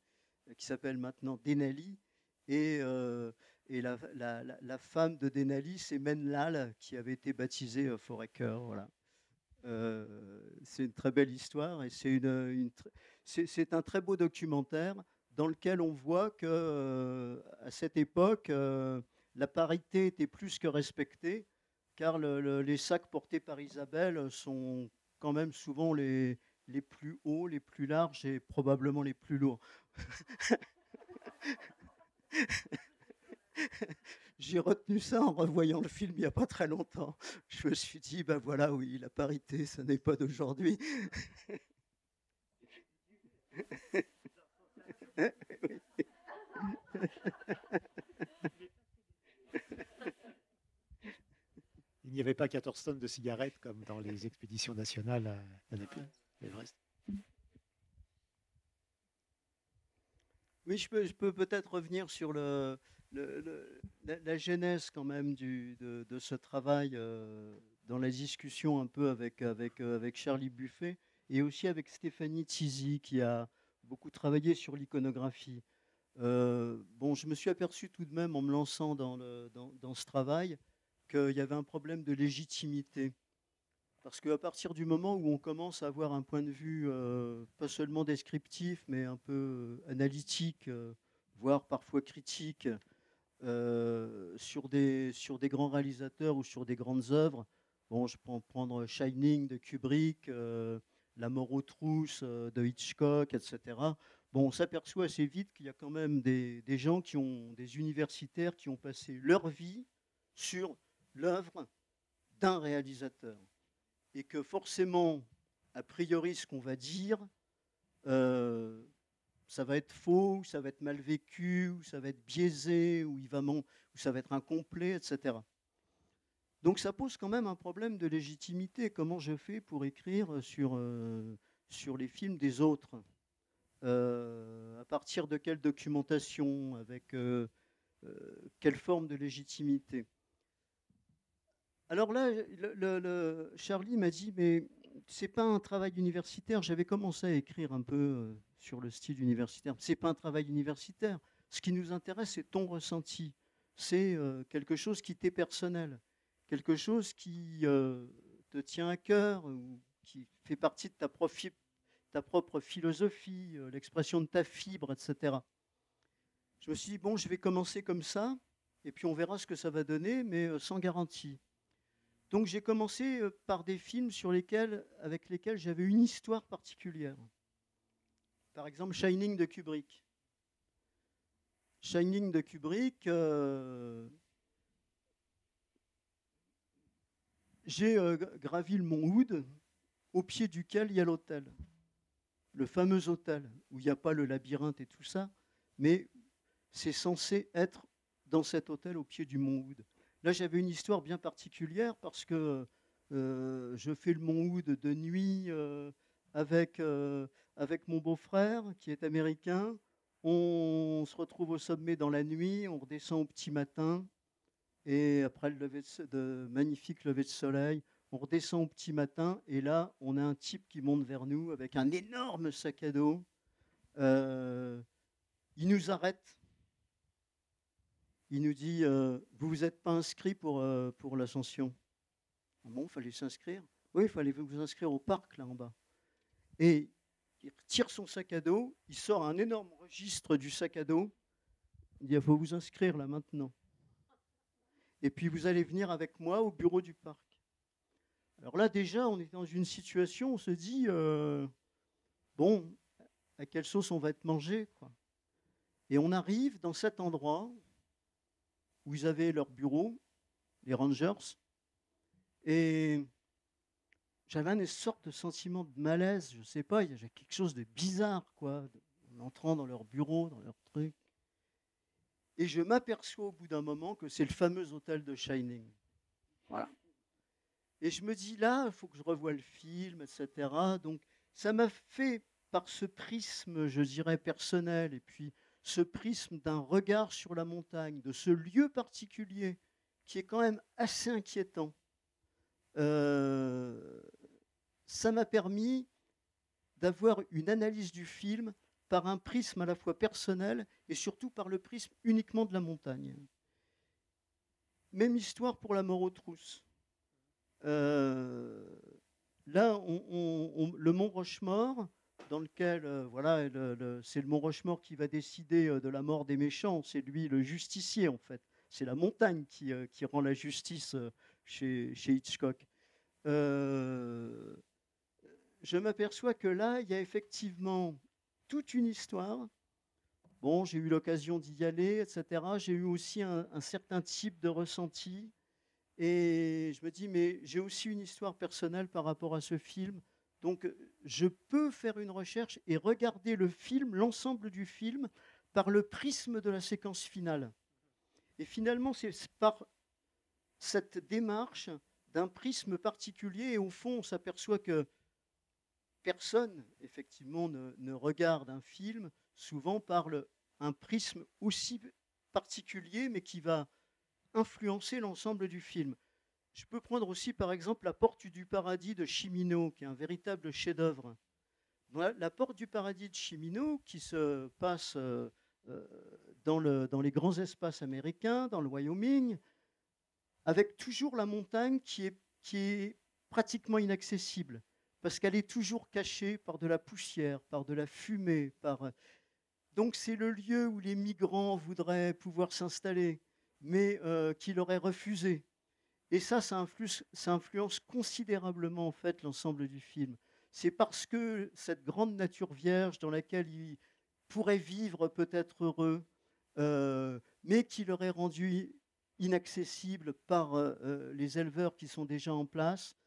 qui s'appelle maintenant Denali, et la femme de Denali, c'est Menlal, qui avait été baptisée Foraker, voilà. C'est une très belle histoire et c'est un très beau documentaire dans lequel on voit que à cette époque, la parité était plus que respectée, car les sacs portés par Isabelle sont quand même souvent les plus hauts, les plus larges et probablement les plus lourds. J'ai retenu ça en revoyant le film il n'y a pas très longtemps. Je me suis dit, ben voilà, oui, la parité, ça n'est pas d'aujourd'hui. Il n'y avait pas 14 tonnes de cigarettes comme dans les expéditions nationales à Népal, l'Everest. Oui, je peux peut-être revenir sur la genèse quand même de ce travail dans la discussion un peu avec Charlie Buffet et aussi avec Stéphanie Tizi qui a beaucoup travaillé sur l'iconographie. Bon, je me suis aperçu tout de même en me lançant dans ce travail qu'il y avait un problème de légitimité. Parce qu'à partir du moment où on commence à avoir un point de vue pas seulement descriptif, mais un peu analytique, voire parfois critique, sur des grands réalisateurs ou sur des grandes œuvres, bon, je peux prendre Shining de Kubrick, La mort aux trousses de Hitchcock, etc. Bon, on s'aperçoit assez vite qu'il y a quand même des gens des universitaires qui ont passé leur vie sur l'œuvre d'un réalisateur. Et que forcément, a priori, ce qu'on va dire, ça va être faux, ou ça va être mal vécu, ou ça va être biaisé, ou ça va être incomplet, etc. Donc ça pose quand même un problème de légitimité. Comment je fais pour écrire sur les films des autres à partir de quelle documentation, avec quelle forme de légitimité? Alors là, Charlie m'a dit, mais c'est pas un travail universitaire. J'avais commencé à écrire un peu sur le style universitaire. C'est pas un travail universitaire. Ce qui nous intéresse, c'est ton ressenti. C'est quelque chose qui t'est personnel, quelque chose qui te tient à cœur, ou qui fait partie de ta propre philosophie, l'expression de ta fibre, etc. Je me suis dit, bon, je vais commencer comme ça, et puis on verra ce que ça va donner, mais sans garantie. Donc j'ai commencé par des films avec lesquels j'avais une histoire particulière. Par exemple, Shining de Kubrick. Shining de Kubrick, j'ai gravi le mont Hood, au pied duquel il y a l'hôtel. Le fameux hôtel, où il n'y a pas le labyrinthe et tout ça, mais c'est censé être dans cet hôtel au pied du mont Hood. Là, j'avais une histoire bien particulière parce que je fais le mont Hood de nuit avec mon beau-frère qui est américain. On se retrouve au sommet dans la nuit, on redescend au petit matin et après le magnifique lever de soleil, on redescend au petit matin et là, on a un type qui monte vers nous avec un énorme sac à dos. Il nous arrête il nous dit vous vous êtes pas inscrit pour l'ascension. Ah bon, il fallait s'inscrire. Oui, il fallait vous inscrire au parc là en bas. Et il tire son sac à dos, il sort un énorme registre du sac à dos. Il dit il faut vous inscrire là maintenant. Et puis vous allez venir avec moi au bureau du parc. Alors là déjà, on est dans une situation, on se dit bon, à quelle sauce on va être mangé, quoi. Et on arrive dans cet endroit où ils avaient leur bureau, les Rangers, et j'avais une sorte de sentiment de malaise, je ne sais pas, il y avait quelque chose de bizarre, quoi, en entrant dans leur bureau, dans leur truc. Et je m'aperçois au bout d'un moment que c'est le fameux hôtel de Shining. Voilà. Et je me dis, là, il faut que je revoie le film, etc. Donc, ça m'a fait, par ce prisme, je dirais, personnel, et puis ce prisme d'un regard sur la montagne, de ce lieu particulier, qui est quand même assez inquiétant, ça m'a permis d'avoir une analyse du film par un prisme à la fois personnel et surtout par le prisme uniquement de la montagne. Même histoire pour La mort aux trousses. Là, le mont Rochemort, dans lequel, voilà, c'est le mont Rochemort qui va décider de la mort des méchants, c'est lui le justicier en fait. C'est la montagne qui rend la justice chez Hitchcock. Je m'aperçois que là, il y a effectivement toute une histoire. Bon, j'ai eu l'occasion d'y aller, etc. J'ai eu aussi un certain type de ressenti. Et je me dis, mais j'ai aussi une histoire personnelle par rapport à ce film. Donc, je peux faire une recherche et regarder le film, l'ensemble du film, par le prisme de la séquence finale. Et finalement, c'est par cette démarche d'un prisme particulier. Et au fond, on s'aperçoit que personne, effectivement, ne regarde un film souvent par un prisme aussi particulier, mais qui va influencer l'ensemble du film. Je peux prendre aussi, par exemple, La Porte du Paradis de Cimino, qui est un véritable chef-d'œuvre. La Porte du Paradis de Cimino, qui se passe dans les grands espaces américains, dans le Wyoming, avec toujours la montagne qui est pratiquement inaccessible, parce qu'elle est toujours cachée par de la poussière, par de la fumée. Donc c'est le lieu où les migrants voudraient pouvoir s'installer, mais qui leur est refusé. Et ça influence considérablement en fait l'ensemble du film. C'est parce que cette grande nature vierge dans laquelle ils pourraient vivre peut-être heureux, mais qui leur est rendue inaccessible par les éleveurs qui sont déjà en place,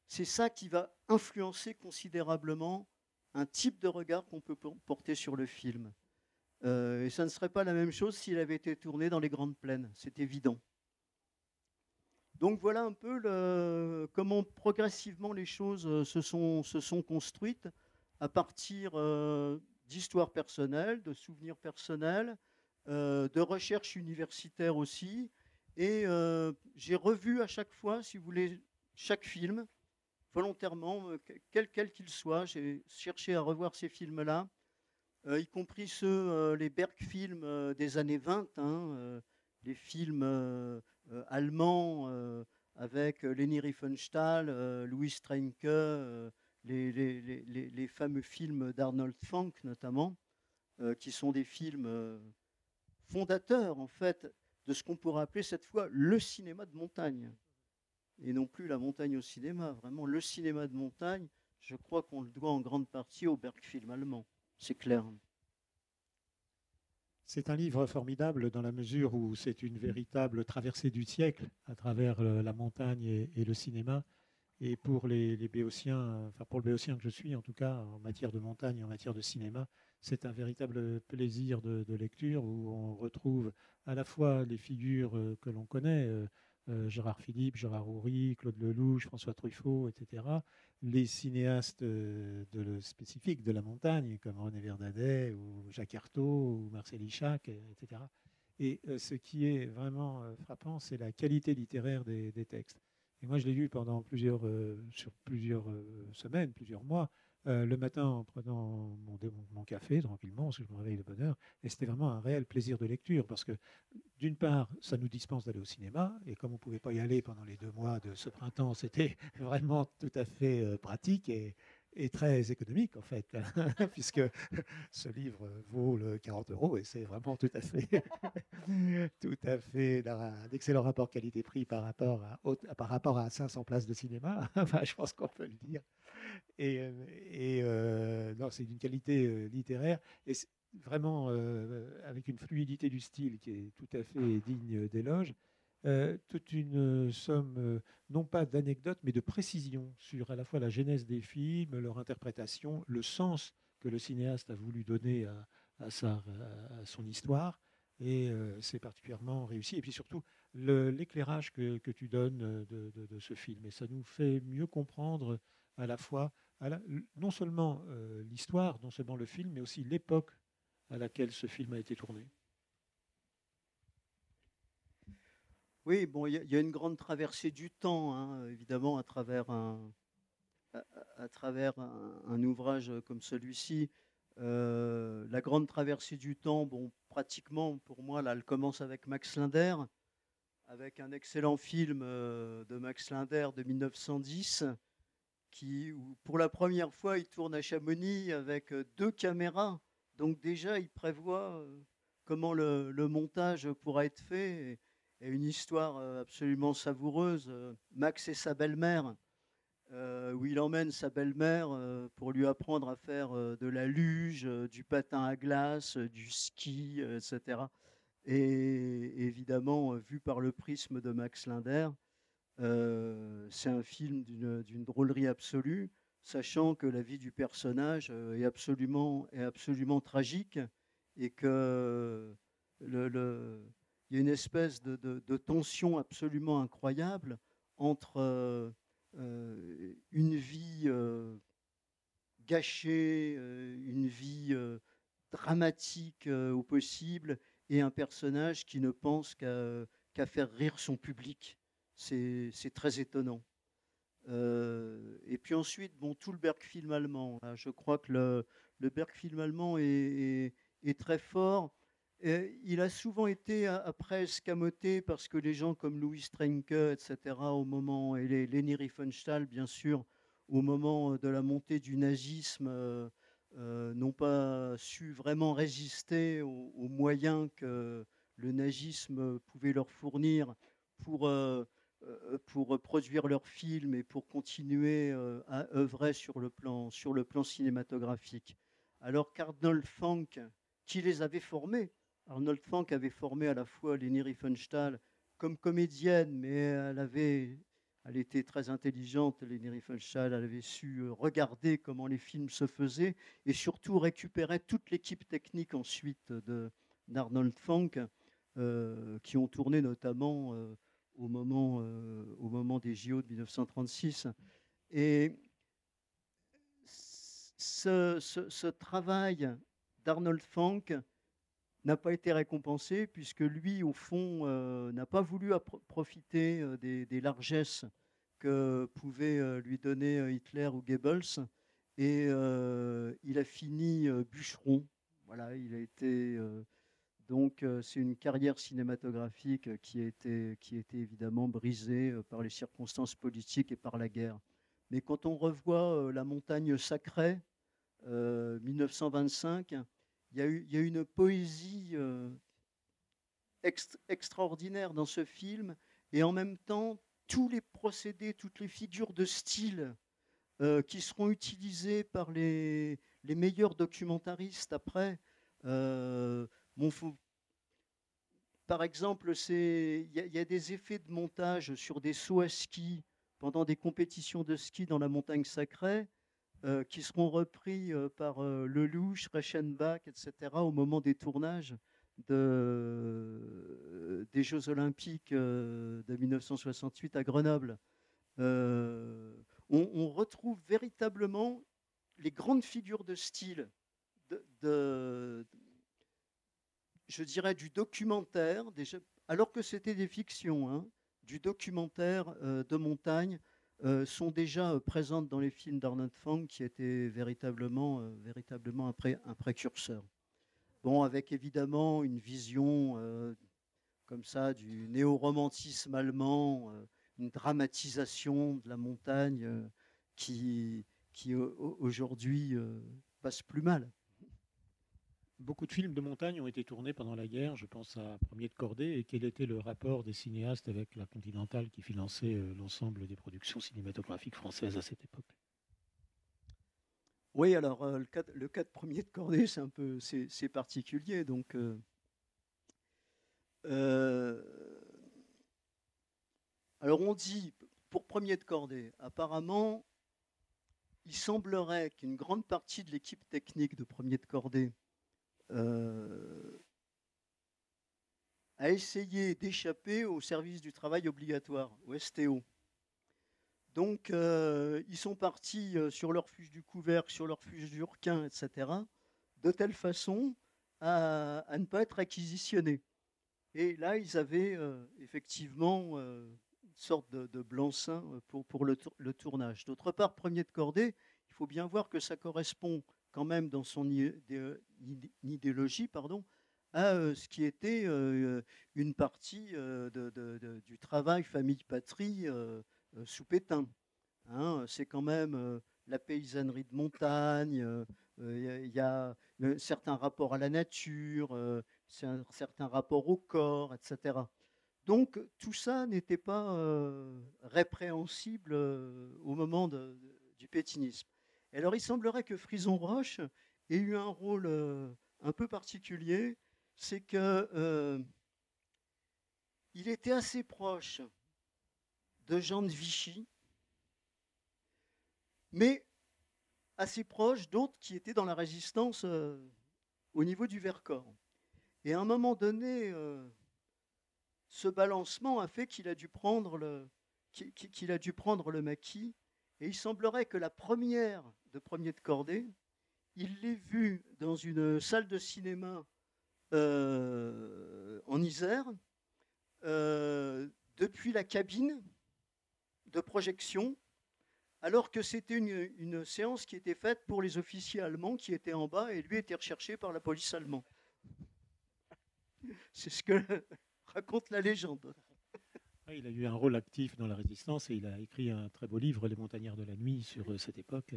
c'est ça qui va influencer considérablement un type de regard qu'on peut porter sur le film. Et ça ne serait pas la même chose s'il avait été tourné dans les grandes plaines, c'est évident. Donc voilà un peu comment progressivement les choses se sont construites à partir d'histoires personnelles, de souvenirs personnels, de recherches universitaires aussi. Et j'ai revu à chaque fois, si vous voulez, chaque film, volontairement, quel qu'il soit. J'ai cherché à revoir ces films-là, y compris les Bergfilms des années 20, les films allemands avec Leni Riefenstahl, Louis Streinke, les fameux films d'Arnold Fanck notamment, qui sont des films fondateurs en fait de ce qu'on pourrait appeler cette fois le cinéma de montagne. Et non plus la montagne au cinéma, vraiment le cinéma de montagne, je crois qu'on le doit en grande partie au Bergfilm allemand, c'est clair. C'est un livre formidable dans la mesure où c'est une véritable traversée du siècle à travers la montagne et le cinéma. Et pour les Béotiens, enfin pour le Béotien que je suis en tout cas, en matière de montagne et en matière de cinéma, c'est un véritable plaisir de lecture où on retrouve à la fois les figures que l'on connaît, Gérard Philippe, Gérard Houry, Claude Lelouch, François Truffaut, etc., les cinéastes spécifiques de la montagne, comme René Verdadet ou Jacques Artaud ou Marcel Ichac, etc. Et ce qui est vraiment frappant, c'est la qualité littéraire des textes. Et moi, je l'ai lu pendant sur plusieurs semaines, plusieurs mois. le matin en prenant mon café tranquillement, parce que je me réveille de bonne heure. Et c'était vraiment un réel plaisir de lecture, parce que d'une part, ça nous dispense d'aller au cinéma, et comme on ne pouvait pas y aller pendant les 2 mois de ce printemps, c'était vraiment tout à fait pratique et très économique en fait, puisque ce livre vaut le 40 euros et c'est vraiment tout à fait, tout à fait un excellent rapport qualité-prix par rapport à 500 places de cinéma. Enfin, je pense qu'on peut le dire. Non, c'est d'une qualité littéraire et vraiment avec une fluidité du style qui est tout à fait digne d'éloge. Toute une somme, non pas d'anecdotes, mais de précisions sur à la fois la genèse des films, leur interprétation, le sens que le cinéaste a voulu donner à son histoire. Et c'est particulièrement réussi. Et puis surtout, l'éclairage que tu donnes de ce film. Et ça nous fait mieux comprendre à la fois non seulement l'histoire, non seulement le film, mais aussi l'époque à laquelle ce film a été tourné. Oui, bon, il y a une grande traversée du temps, hein, évidemment, à travers un ouvrage comme celui-ci. La grande traversée du temps, bon, pratiquement, pour moi, là, elle commence avec Max Linder, avec un excellent film de Max Linder de 1910, où pour la première fois, il tourne à Chamonix avec 2 caméras. Donc déjà, il prévoit comment le montage pourra être fait. Et une histoire absolument savoureuse. Max et sa belle-mère, où il emmène sa belle-mère pour lui apprendre à faire de la luge, du patin à glace, du ski, etc. Et évidemment, vu par le prisme de Max Linder, c'est un film d'une drôlerie absolue, sachant que la vie du personnage est absolument tragique et que il y a une espèce de tension absolument incroyable entre une vie gâchée, une vie dramatique au possible, et un personnage qui ne pense qu'à faire rire son public. C'est très étonnant. Et puis ensuite, bon, tout le Bergfilm allemand. Là, je crois que le Bergfilm allemand est très fort. Et il a souvent été après escamoté parce que les gens comme Louis Streinke, etc., au moment, et Leni Riefenstahl, bien sûr, au moment de la montée du nazisme, n'ont pas su vraiment résister aux moyens que le nazisme pouvait leur fournir pour produire leurs films et pour continuer à œuvrer sur le plan cinématographique. Alors qu'Arnold Fanck, qui les avait formés, Arnold Fanck avait formé à la fois Leni Riefenstahl comme comédienne, mais elle était très intelligente, Leni Riefenstahl, elle avait su regarder comment les films se faisaient et surtout récupérer toute l'équipe technique ensuite d'Arnold Fanck, qui ont tourné notamment au moment des JO de 1936. Et ce travail d'Arnold Fanck n'a pas été récompensé puisque lui, au fond, n'a pas voulu profiter des largesses que pouvaient lui donner Hitler ou Goebbels. Et il a fini bûcheron. Voilà, il a été... Donc, c'est une carrière cinématographique qui a été évidemment brisée par les circonstances politiques et par la guerre. Mais quand on revoit La Montagne sacrée, 1925, il y a une poésie extraordinaire dans ce film, et en même temps, tous les procédés, toutes les figures de style qui seront utilisées par les meilleurs documentaristes après. Par exemple, il y a des effets de montage sur des sauts à ski pendant des compétitions de ski dans la montagne sacrée qui seront repris par Lelouch, Reichenbach, etc. au moment des tournages des Jeux Olympiques de 1968 à Grenoble. On retrouve véritablement les grandes figures de style je dirais du documentaire, déjà, alors que c'était des fictions, hein, du documentaire de montagne sont déjà présentes dans les films d'Arnold Fanck, qui était véritablement un précurseur. Bon, avec évidemment une vision comme ça du néo-romantisme allemand, une dramatisation de la montagne qui aujourd'hui passe plus mal. Beaucoup de films de montagne ont été tournés pendant la guerre, je pense à Premier de Cordée. Et quel était le rapport des cinéastes avec la Continentale qui finançait l'ensemble des productions cinématographiques françaises à cette époque? Oui, alors le cas de Premier de Cordée, c'est particulier. Donc, alors on dit, pour Premier de Cordée, apparemment, il semblerait qu'une grande partie de l'équipe technique de Premier de Cordée a essayé d'échapper au service du travail obligatoire, au STO. Donc, ils sont partis sur leur fuge du couvercle, sur leur fuge du requin, etc., de telle façon à ne pas être réquisitionnés. Et là, ils avaient effectivement une sorte de blanc-seing pour le tournage. D'autre part, Premier de Cordée, il faut bien voir que ça correspond quand même dans son idéologie, à ce qui était une partie du travail famille-patrie sous Pétain. Hein, c'est quand même la paysannerie de montagne, il y a un certain rapport à la nature, c'est un certain rapport au corps, etc. Donc tout ça n'était pas répréhensible au moment du pétinisme. Et alors il semblerait que Frison Roche ait eu un rôle un peu particulier, c'est que il était assez proche de Jean de Vichy, mais assez proche d'autres qui étaient dans la résistance au niveau du Vercors. Et à un moment donné, ce balancement a fait qu'il a dû prendre le maquis. Et il semblerait que la première de Premier de Cordée, il l'ait vue dans une salle de cinéma en Isère, depuis la cabine de projection, alors que c'était une séance qui était faite pour les officiers allemands qui étaient en bas et lui était recherché par la police allemande. C'est ce que raconte la légende. Il a eu un rôle actif dans la résistance et il a écrit un très beau livre, Les Montagnards de la nuit, sur cette époque.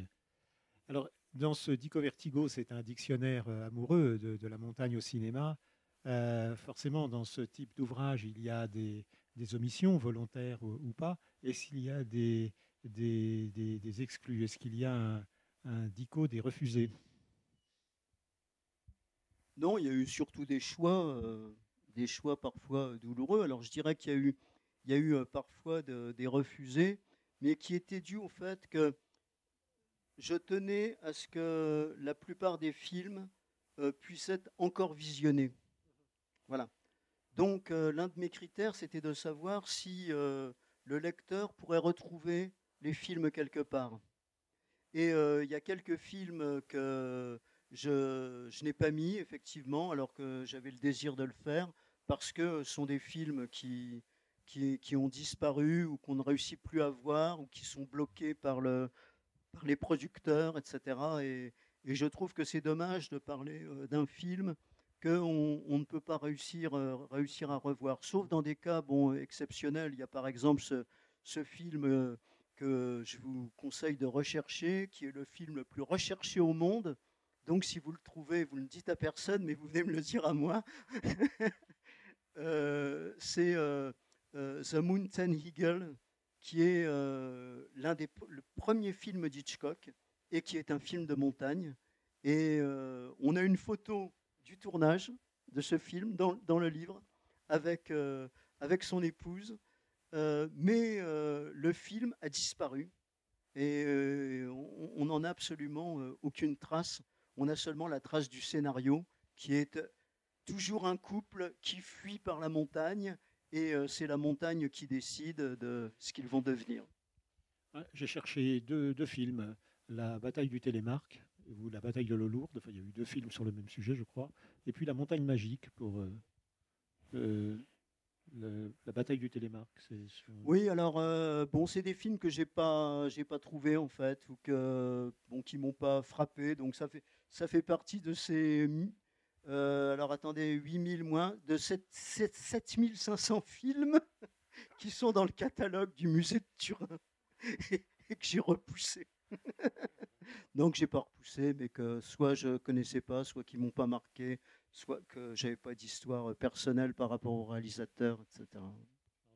Alors, dans ce Dico Vertigo, c'est un dictionnaire amoureux de la montagne au cinéma. Forcément, dans ce type d'ouvrage, il y a des omissions, volontaires ou pas. Et s'il y a des exclus, est-ce qu'il y a un Dico des refusés? Non, il y a eu surtout des choix parfois douloureux. Alors je dirais qu'il y a eu parfois des refusés, mais qui étaient dus au fait que je tenais à ce que la plupart des films puissent être encore visionnés. Voilà. Donc l'un de mes critères, c'était de savoir si le lecteur pourrait retrouver les films quelque part. Et il y a quelques films que je n'ai pas mis, effectivement, alors que j'avais le désir de le faire, parce que ce sont des films qui ont disparu ou qu'on ne réussit plus à voir ou qui sont bloqués par les producteurs, etc. Et je trouve que c'est dommage de parler d'un film qu'on ne peut pas réussir à revoir, sauf dans des cas exceptionnels. Il y a par exemple ce film que je vous conseille de rechercher, qui est le film le plus recherché au monde. Donc si vous le trouvez, vous ne le dites à personne, mais vous venez me le dire à moi. C'est The Mountain Eagle, qui est le premier film d'Hitchcock et qui est un film de montagne. Et on a une photo du tournage de ce film dans le livre avec son épouse. Mais le film a disparu et on n'en a absolument aucune trace. On a seulement la trace du scénario qui est toujours un couple qui fuit par la montagne et c'est la montagne qui décide de ce qu'ils vont devenir. J'ai cherché deux films, La bataille du Télémark ou La bataille de l'eau lourde. Enfin, il y a eu deux films sur le même sujet, je crois. Et puis La montagne magique pour la bataille du Télémark. Oui, alors bon, c'est des films que j'ai pas trouvé en fait, ou que bon, qui m'ont pas frappé. Donc ça fait partie de ces alors attendez, 8000 moins de 7500 films qui sont dans le catalogue du musée de Turin et que j'ai repoussé. Donc j'ai pas repoussé, mais que soit je connaissais pas, soit qui m'ont pas marqué, soit que j'avais pas d'histoire personnelle par rapport au réalisateur, etc.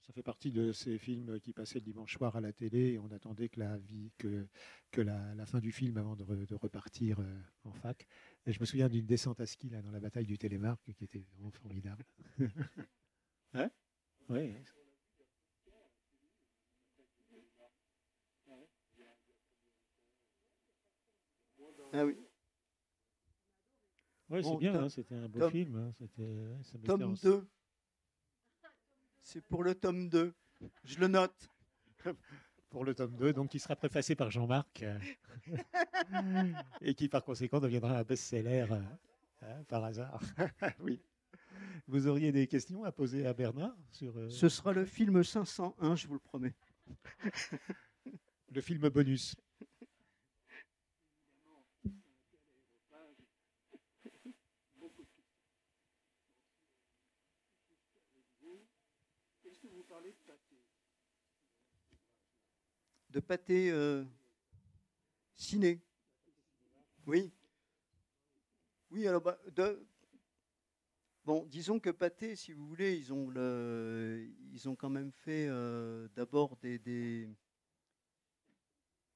Ça fait partie de ces films qui passaient le dimanche soir à la télé et on attendait que la fin du film avant de repartir en fac. Et je me souviens d'une descente à ski là, dans la bataille du Télémark qui était vraiment formidable. Hein? Oui. Ah oui. Oui, Bon, c'est bien, hein, c'était un beau film. Hein, ça mettait tome 2. C'est pour le tome 2. Je le note. Pour le tome 2, donc qui sera préfacé par Jean-Marc et qui par conséquent deviendra un best-seller par hasard. Oui. Vous auriez des questions à poser à Bernard sur Ce sera le film 501, je vous le promets. le film bonus. De pâté ciné. Oui. Oui, alors bon, disons que Pathé, si vous voulez, ils ont quand même fait d'abord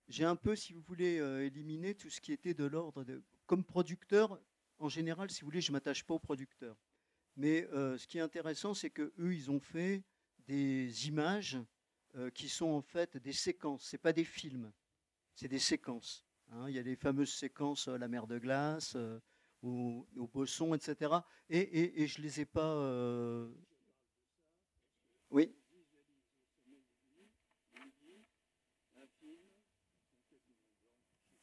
j'ai un peu, si vous voulez, éliminé tout ce qui était de l'ordre de. Comme producteur, en général, si vous voulez, je ne m'attache pas aux producteurs. Mais ce qui est intéressant, c'est qu'eux, ils ont fait des images qui sont en fait des séquences. Ce n'est pas des films, c'est des séquences. Hein. Il y a les fameuses séquences La mer de glace, au Bosson, etc. Et je ne les ai pas... Oui.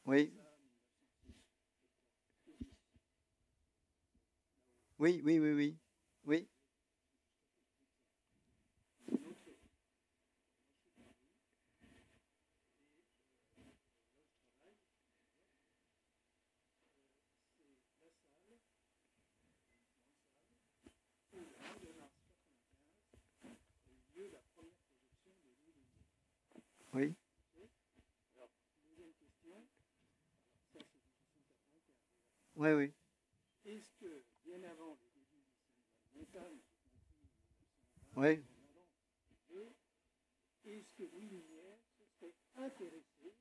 Oui. Oui, oui, oui, oui. Oui. Oui. Oui, oui. Est-ce que, bien avant le début du cinéma de montagne, Oui. est-ce que Louis Lumière se serait intéressé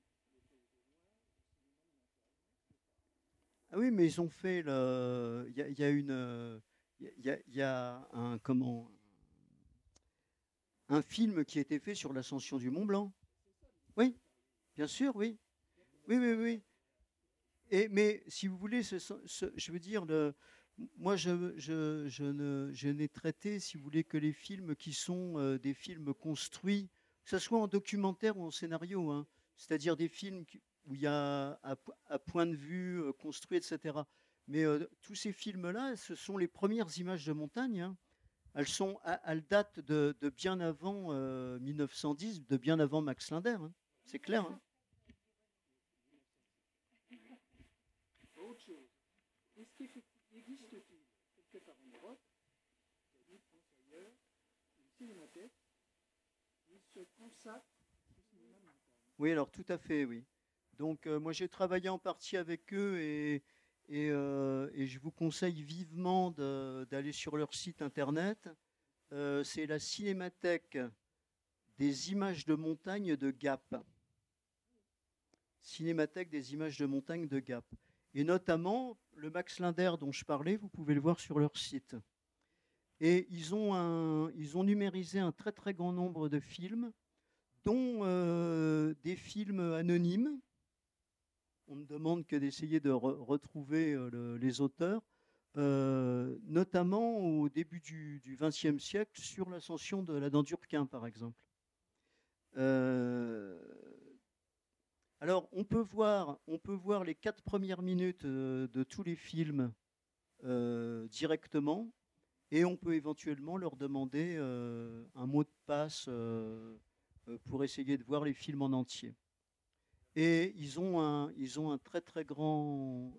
Ah oui, mais ils ont fait le. Il y a une. Il y a un comment un film qui a été fait sur l'ascension du Mont Blanc. Oui, bien sûr, oui. Oui, oui, oui. Mais si vous voulez, je veux dire, moi, je n'ai traité, si vous voulez, que les films qui sont des films construits, que ce soit en documentaire ou en scénario, hein, c'est-à-dire des films où il y a à point de vue construit, etc. Mais tous ces films-là, ce sont les premières images de montagne. Hein. Elles datent de bien avant 1910, de bien avant Max Linder. Hein. C'est clair. Hein. autre chose? Est-ce qu'il existe-t-il quelque part en Europe, en France ailleurs, une cinémathèque qui se consacre au cinéma de montagne? Oui, alors tout à fait, oui. Donc moi j'ai travaillé en partie avec eux et je vous conseille vivement d'aller sur leur site internet. C'est la Cinémathèque des images de montagne de Gap. Cinémathèque des images de montagne de Gap. Et notamment, le Max Linder dont je parlais, vous pouvez le voir sur leur site. Et ils ont numérisé un très très grand nombre de films, dont des films anonymes. On ne demande que d'essayer de retrouver les auteurs, notamment au début du XXe siècle, sur l'ascension de la dent d'Urquin, par exemple. Alors, on peut voir les 4 premières minutes de tous les films directement. et on peut éventuellement leur demander un mot de passe pour essayer de voir les films en entier. Et ils ont un très très grand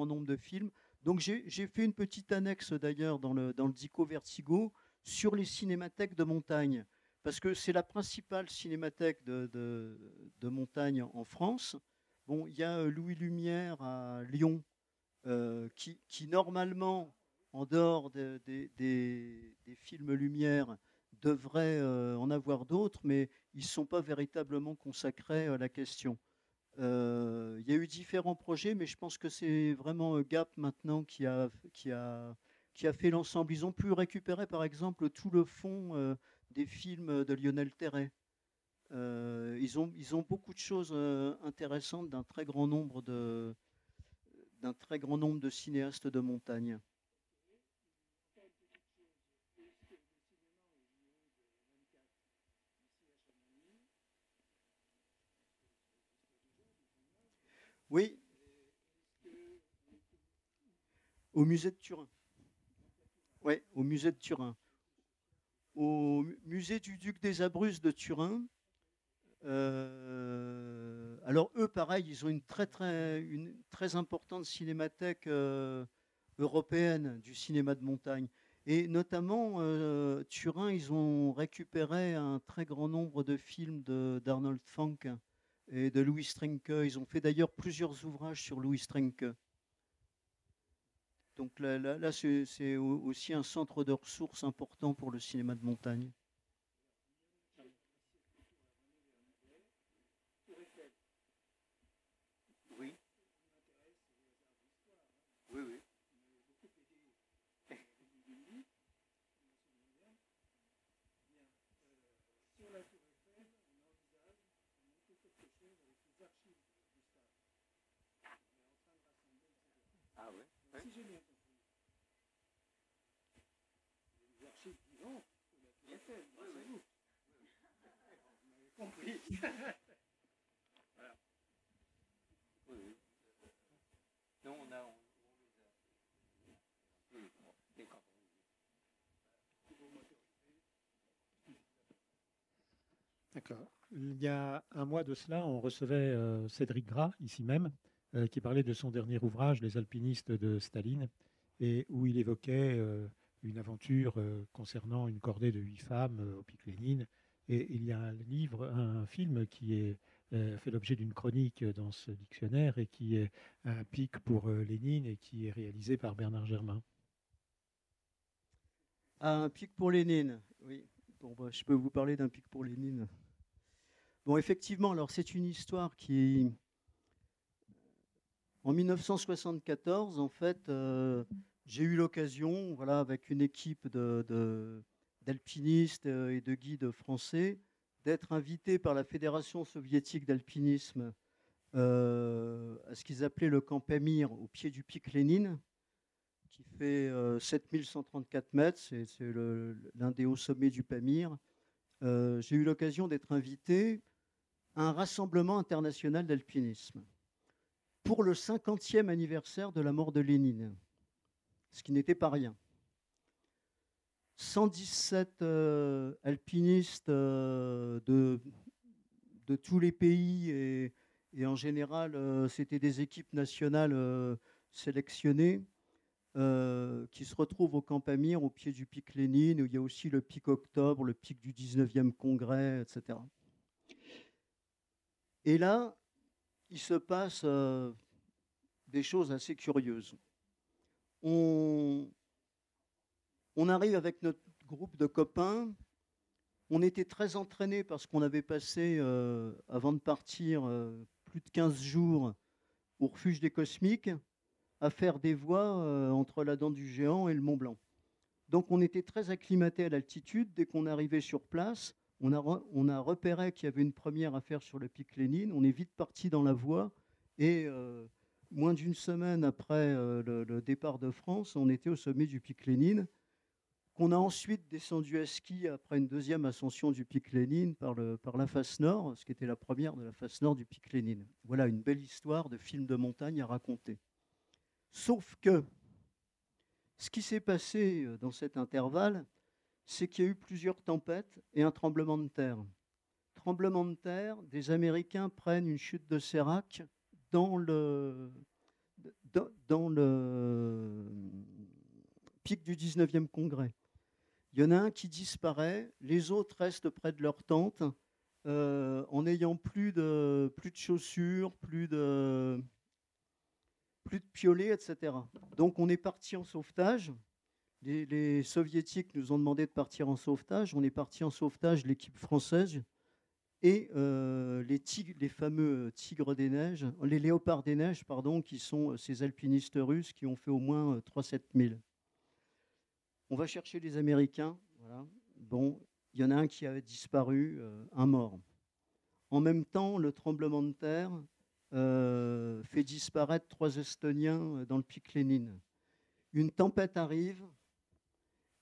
nombre de films. Donc j'ai fait une petite annexe d'ailleurs dans le Dico Vertigo sur les cinémathèques de montagne, parce que c'est la principale cinémathèque de montagne en France. Bon, il y a Louis Lumière à Lyon, qui normalement, en dehors des films Lumière, devrait en avoir d'autres, mais ils ne sont pas véritablement consacrés à la question. Il y a eu différents projets, mais je pense que c'est vraiment Gap maintenant qui a fait l'ensemble. Ils ont pu récupérer, par exemple, tout le fond des films de Lionel Terray. Ils ont beaucoup de choses intéressantes d'un très grand nombre de cinéastes de montagne. Oui, au musée de Turin. Oui, au musée de Turin. Au musée du Duc des Abruzzes de Turin. Alors eux, pareil, ils ont une très importante cinémathèque européenne du cinéma de montagne. Et notamment, Turin, ils ont récupéré un très grand nombre de films d'Arnold Fanck et de Louis Strenke. Ils ont fait d'ailleurs plusieurs ouvrages sur Louis Strenke. Donc là c'est aussi un centre de ressources important pour le cinéma de montagne. Oui. Oui, oui. Ah ouais. Si j'ai bien compris. Les archives vivantes de la Tour Eiffel, c'est vous. Vous m'avez compris. Voilà. Oui, oui. Non, on les a. Oui, bon, mais quand D'accord. Il y a un mois de cela, on recevait Cédric Gras, ici même, qui parlait de son dernier ouvrage, Les alpinistes de Staline, et où il évoquait une aventure concernant une cordée de 8 femmes au pic Lénine. Et il y a un film qui est fait l'objet d'une chronique dans ce dictionnaire et qui est un pic pour Lénine et qui est réalisé par Bernard Germain. Ah, un pic pour Lénine, oui. Bon, bah, je peux vous parler d'un pic pour Lénine. Bon, effectivement, alors c'est une histoire qui, en 1974, en fait, j'ai eu l'occasion, voilà, avec une équipe d'alpinistes et de guides français, d'être invité par la Fédération soviétique d'alpinisme à ce qu'ils appelaient le camp Pamir, au pied du pic Lénine, qui fait 7134 mètres, c'est l'un des hauts sommets du Pamir. J'ai eu l'occasion d'être invité à un rassemblement international d'alpinisme pour le 50e anniversaire de la mort de Lénine, ce qui n'était pas rien. 117 alpinistes de tous les pays et en général, c'était des équipes nationales sélectionnées qui se retrouvent au Camp Pamir, au pied du pic Lénine, où il y a aussi le pic Octobre, le pic du 19e congrès, etc. Et là, il se passe des choses assez curieuses. On arrive avec notre groupe de copains. On était très entraînés parce qu'on avait passé, avant de partir, plus de 15 jours au refuge des Cosmiques, à faire des voies entre la Dent du Géant et le Mont Blanc. Donc on était très acclimatés à l'altitude. Dès qu'on arrivait sur place, on a repéré qu'il y avait une première à faire sur le pic Lénine. On est vite parti dans la voie et moins d'une semaine après le départ de France, on était au sommet du pic Lénine, qu'on a ensuite descendu à ski après une deuxième ascension du pic Lénine par la face nord, ce qui était la première de la face nord du pic Lénine. Voilà une belle histoire de film de montagne à raconter. Sauf que Ce qui s'est passé dans cet intervalle, c'est qu'il y a eu plusieurs tempêtes et un tremblement de terre. Tremblement de terre, des Américains prennent une chute de sérac dans le pic du 19e congrès. Il y en a un qui disparaît, les autres restent près de leur tente en n'ayant plus de chaussures, plus de piolets, etc. Donc on est parti en sauvetage. Les soviétiques nous ont demandé de partir en sauvetage. On est parti en sauvetage, l'équipe française et les fameux tigres des neiges, les léopards des neiges, pardon, qui sont ces alpinistes russes qui ont fait au moins 3-7 000. On va chercher les Américains. Voilà. Bon, il y en a un qui a disparu, un mort. En même temps, le tremblement de terre fait disparaître 3 Estoniens dans le pic Lénine. Une tempête arrive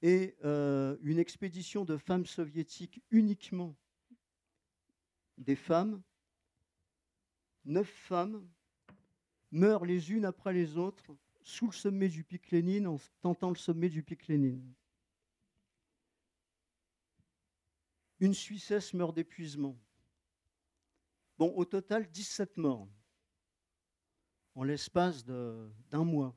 et une expédition de femmes soviétiques, uniquement des femmes, 9 femmes, meurent les unes après les autres sous le sommet du pic Lénine en tentant le sommet du pic Lénine. Une Suissesse meurt d'épuisement. Bon, au total, 17 morts en l'espace d'un mois.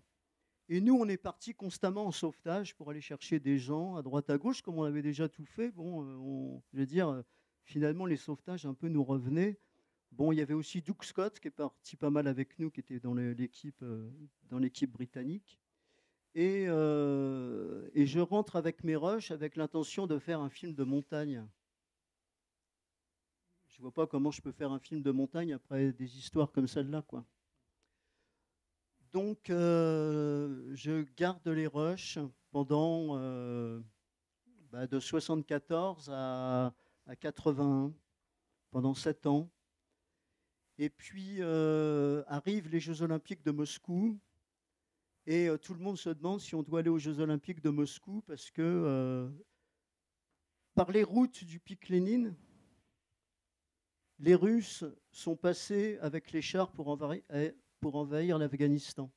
Et nous, on est partis constamment en sauvetage pour aller chercher des gens à droite à gauche, comme on avait déjà tout fait. Bon, je veux dire, finalement, les sauvetages un peu nous revenaient. Bon, il y avait aussi Doug Scott qui est parti pas mal avec nous, qui était dans l'équipe britannique. Et je rentre avec mes rushs avec l'intention de faire un film de montagne. Je ne vois pas comment je peux faire un film de montagne après des histoires comme celle-là, quoi. Donc, je garde les rushs pendant de 74 à 81, pendant 7 ans. Et puis, arrivent les Jeux Olympiques de Moscou. Et tout le monde se demande si on doit aller aux Jeux Olympiques de Moscou parce que par les routes du pic Lénine, les Russes sont passés avec les chars pour envahir l'Afghanistan.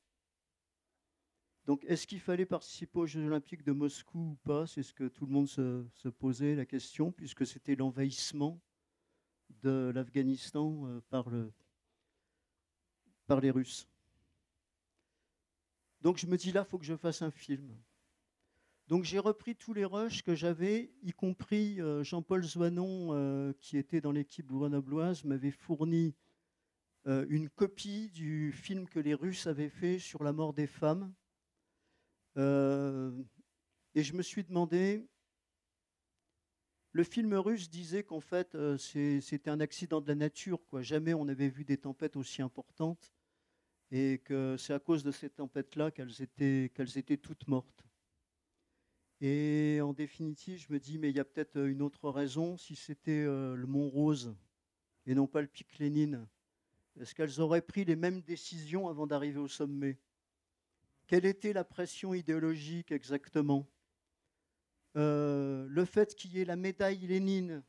Donc, est-ce qu'il fallait participer aux Jeux Olympiques de Moscou ou pas? C'est ce que tout le monde se posait la question, puisque c'était l'envahissement de l'Afghanistan par les Russes. Donc, je me dis là, il faut que je fasse un film. Donc, j'ai repris tous les rushs que j'avais, y compris Jean-Paul Zoinon, qui était dans l'équipe grenobloise, m'avait fourni une copie du film que les Russes avaient fait sur la mort des femmes. Et je me suis demandé, le film russe disait qu'en fait, c'était un accident de la nature, quoi. Jamais on n'avait vu des tempêtes aussi importantes et que c'est à cause de ces tempêtes-là qu'elles étaient toutes mortes. Et en définitive, je me dis, mais il y a peut-être une autre raison. Si c'était le Mont Rose et non pas le pic Lénine, est-ce qu'elles auraient pris les mêmes décisions avant d'arriver au sommet? Quelle était la pression idéologique exactement? Le fait qu'il y ait la médaille Lénine,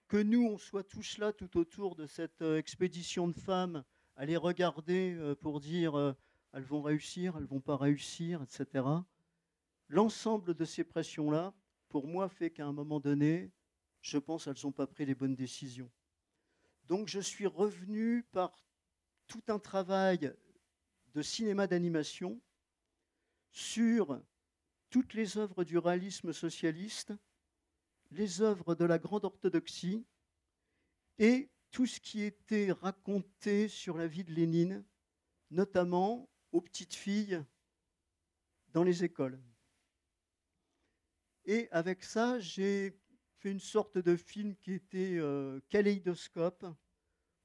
que nous, on soit tous là tout autour de cette expédition de femmes, à les regarder pour dire elles vont réussir, elles ne vont pas réussir, etc. L'ensemble de ces pressions-là, pour moi, fait qu'à un moment donné, je pense qu'elles n'ont pas pris les bonnes décisions. Donc je suis revenu par tout un travail de cinéma d'animation sur toutes les œuvres du réalisme socialiste, les œuvres de la grande orthodoxie et tout ce qui était raconté sur la vie de Lénine, notamment aux petites filles dans les écoles. Et avec ça, j'ai fait une sorte de film qui était kaléidoscope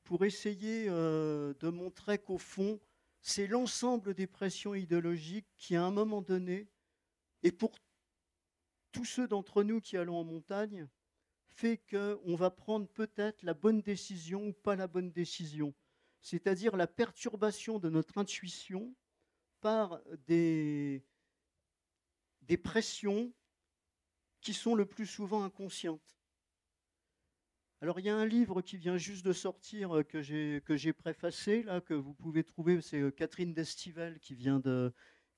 pour essayer de montrer qu'au fond, c'est l'ensemble des pressions idéologiques qui, à un moment donné, et pour tous ceux d'entre nous qui allons en montagne, fait qu'on va prendre peut-être la bonne décision ou pas la bonne décision. C'est-à-dire la perturbation de notre intuition par des pressions qui sont le plus souvent inconscientes. Alors, il y a un livre qui vient juste de sortir, que j'ai préfacé, là, que vous pouvez trouver, c'est Catherine Destivelle qui vient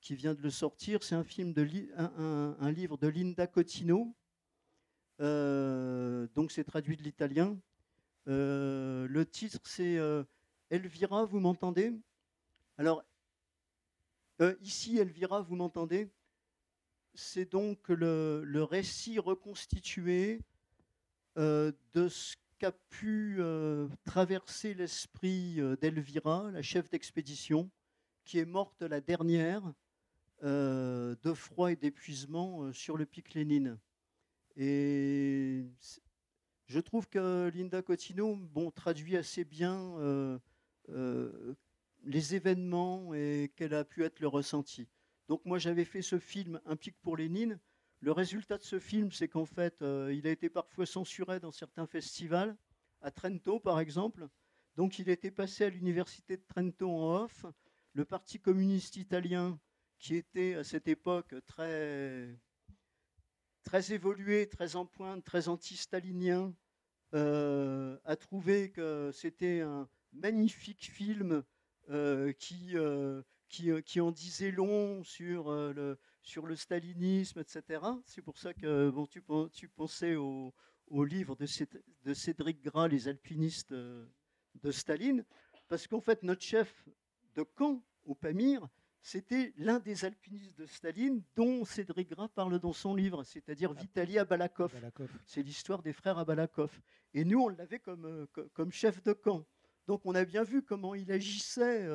qui vient de le sortir. C'est un film un livre de Linda Cotino. Donc c'est traduit de l'italien. Le titre c'est Elvira, vous m'entendez? Alors ici, Elvira, vous m'entendez? C'est donc le récit reconstitué de ce qu'a pu traverser l'esprit d'Elvira, la chef d'expédition, qui est morte la dernière de froid et d'épuisement sur le pic Lénine. Et je trouve que Linda Cotino traduit assez bien les événements et quel a pu être le ressenti. Donc moi j'avais fait ce film Un pic pour Lénine. Le résultat de ce film, c'est qu'en fait, il a été parfois censuré dans certains festivals, à Trento par exemple. Donc il était passé à l'université de Trento en off. Le Parti communiste italien, qui était à cette époque très évolué, très en pointe, très anti-stalinien, a trouvé que c'était un magnifique film qui en disait long sur le stalinisme, etc. C'est pour ça que tu pensais au livre de Cédric Gras, Les alpinistes de Staline, parce qu'en fait, notre chef de camp au Pamir, c'était l'un des alpinistes de Staline dont Cédric Gras parle dans son livre, c'est-à-dire Vitaly Abalakov. C'est l'histoire des frères Abalakov. Et nous, on l'avait comme chef de camp. Donc on a bien vu comment il agissait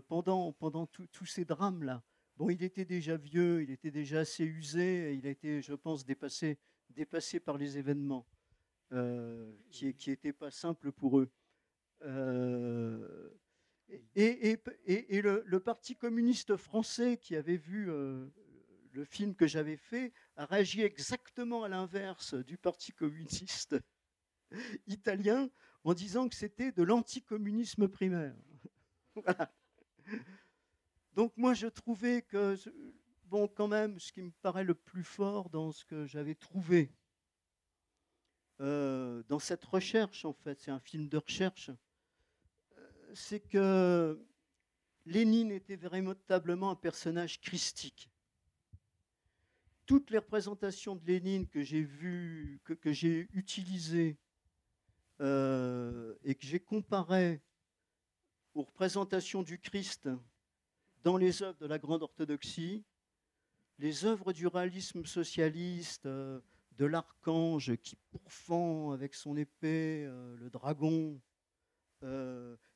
pendant tous ces drames-là. Bon, il était déjà vieux, il était déjà assez usé, et il a été, je pense, dépassé par les événements qui n'étaient pas simples pour eux. Et le Parti communiste français qui avait vu le film que j'avais fait a réagi exactement à l'inverse du Parti communiste italien en disant que c'était de l'anticommunisme primaire. Voilà. Donc moi je trouvais que, quand même, ce qui me paraît le plus fort dans ce que j'avais trouvé dans cette recherche, en fait, c'est un film de recherche, c'est que Lénine était véritablement un personnage christique. Toutes les représentations de Lénine que j'ai vues, que j'ai utilisées et que j'ai comparées aux représentations du Christ dans les œuvres de la Grande Orthodoxie, les œuvres du réalisme socialiste, de l'archange qui pourfend avec son épée le dragon,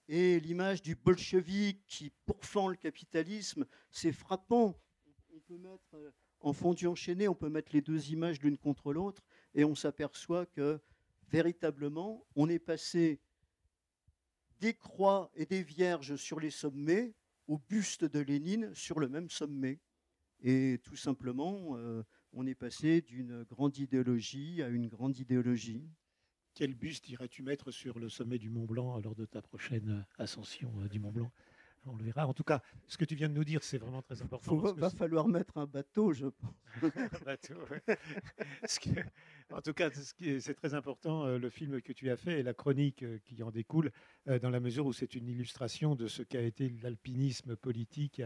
et l'image du bolchevique qui pourfend le capitalisme, c'est frappant. On peut mettre en fondu enchaîné, on peut mettre les deux images l'une contre l'autre et on s'aperçoit que véritablement, on est passé des croix et des vierges sur les sommets au buste de Lénine sur le même sommet. Et tout simplement, on est passé d'une grande idéologie à une grande idéologie. Quel buste irais-tu mettre sur le sommet du Mont Blanc lors de ta prochaine ascension du Mont Blanc? On le verra. En tout cas, ce que tu viens de nous dire, c'est vraiment très important. Il va falloir mettre un bateau, je pense. Un bateau, ouais. En tout cas, c'est très important, le film que tu as fait et la chronique qui en découle, dans la mesure où c'est une illustration de ce qu'a été l'alpinisme politique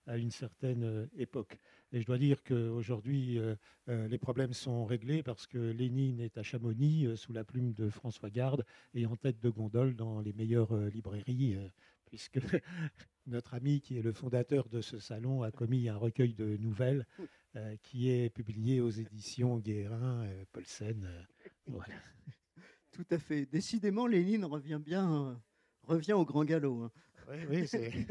à une certaine époque. Et je dois dire qu'aujourd'hui, les problèmes sont réglés parce que Lénine est à Chamonix, sous la plume de François Garde, et en tête de gondole dans les meilleures librairies, puisque notre ami, qui est le fondateur de ce salon, a commis un recueil de nouvelles qui est publié aux éditions Guérin, Paulsen. Voilà. Tout à fait. Décidément, Lénine revient au grand galop. Hein. Oui, c'est...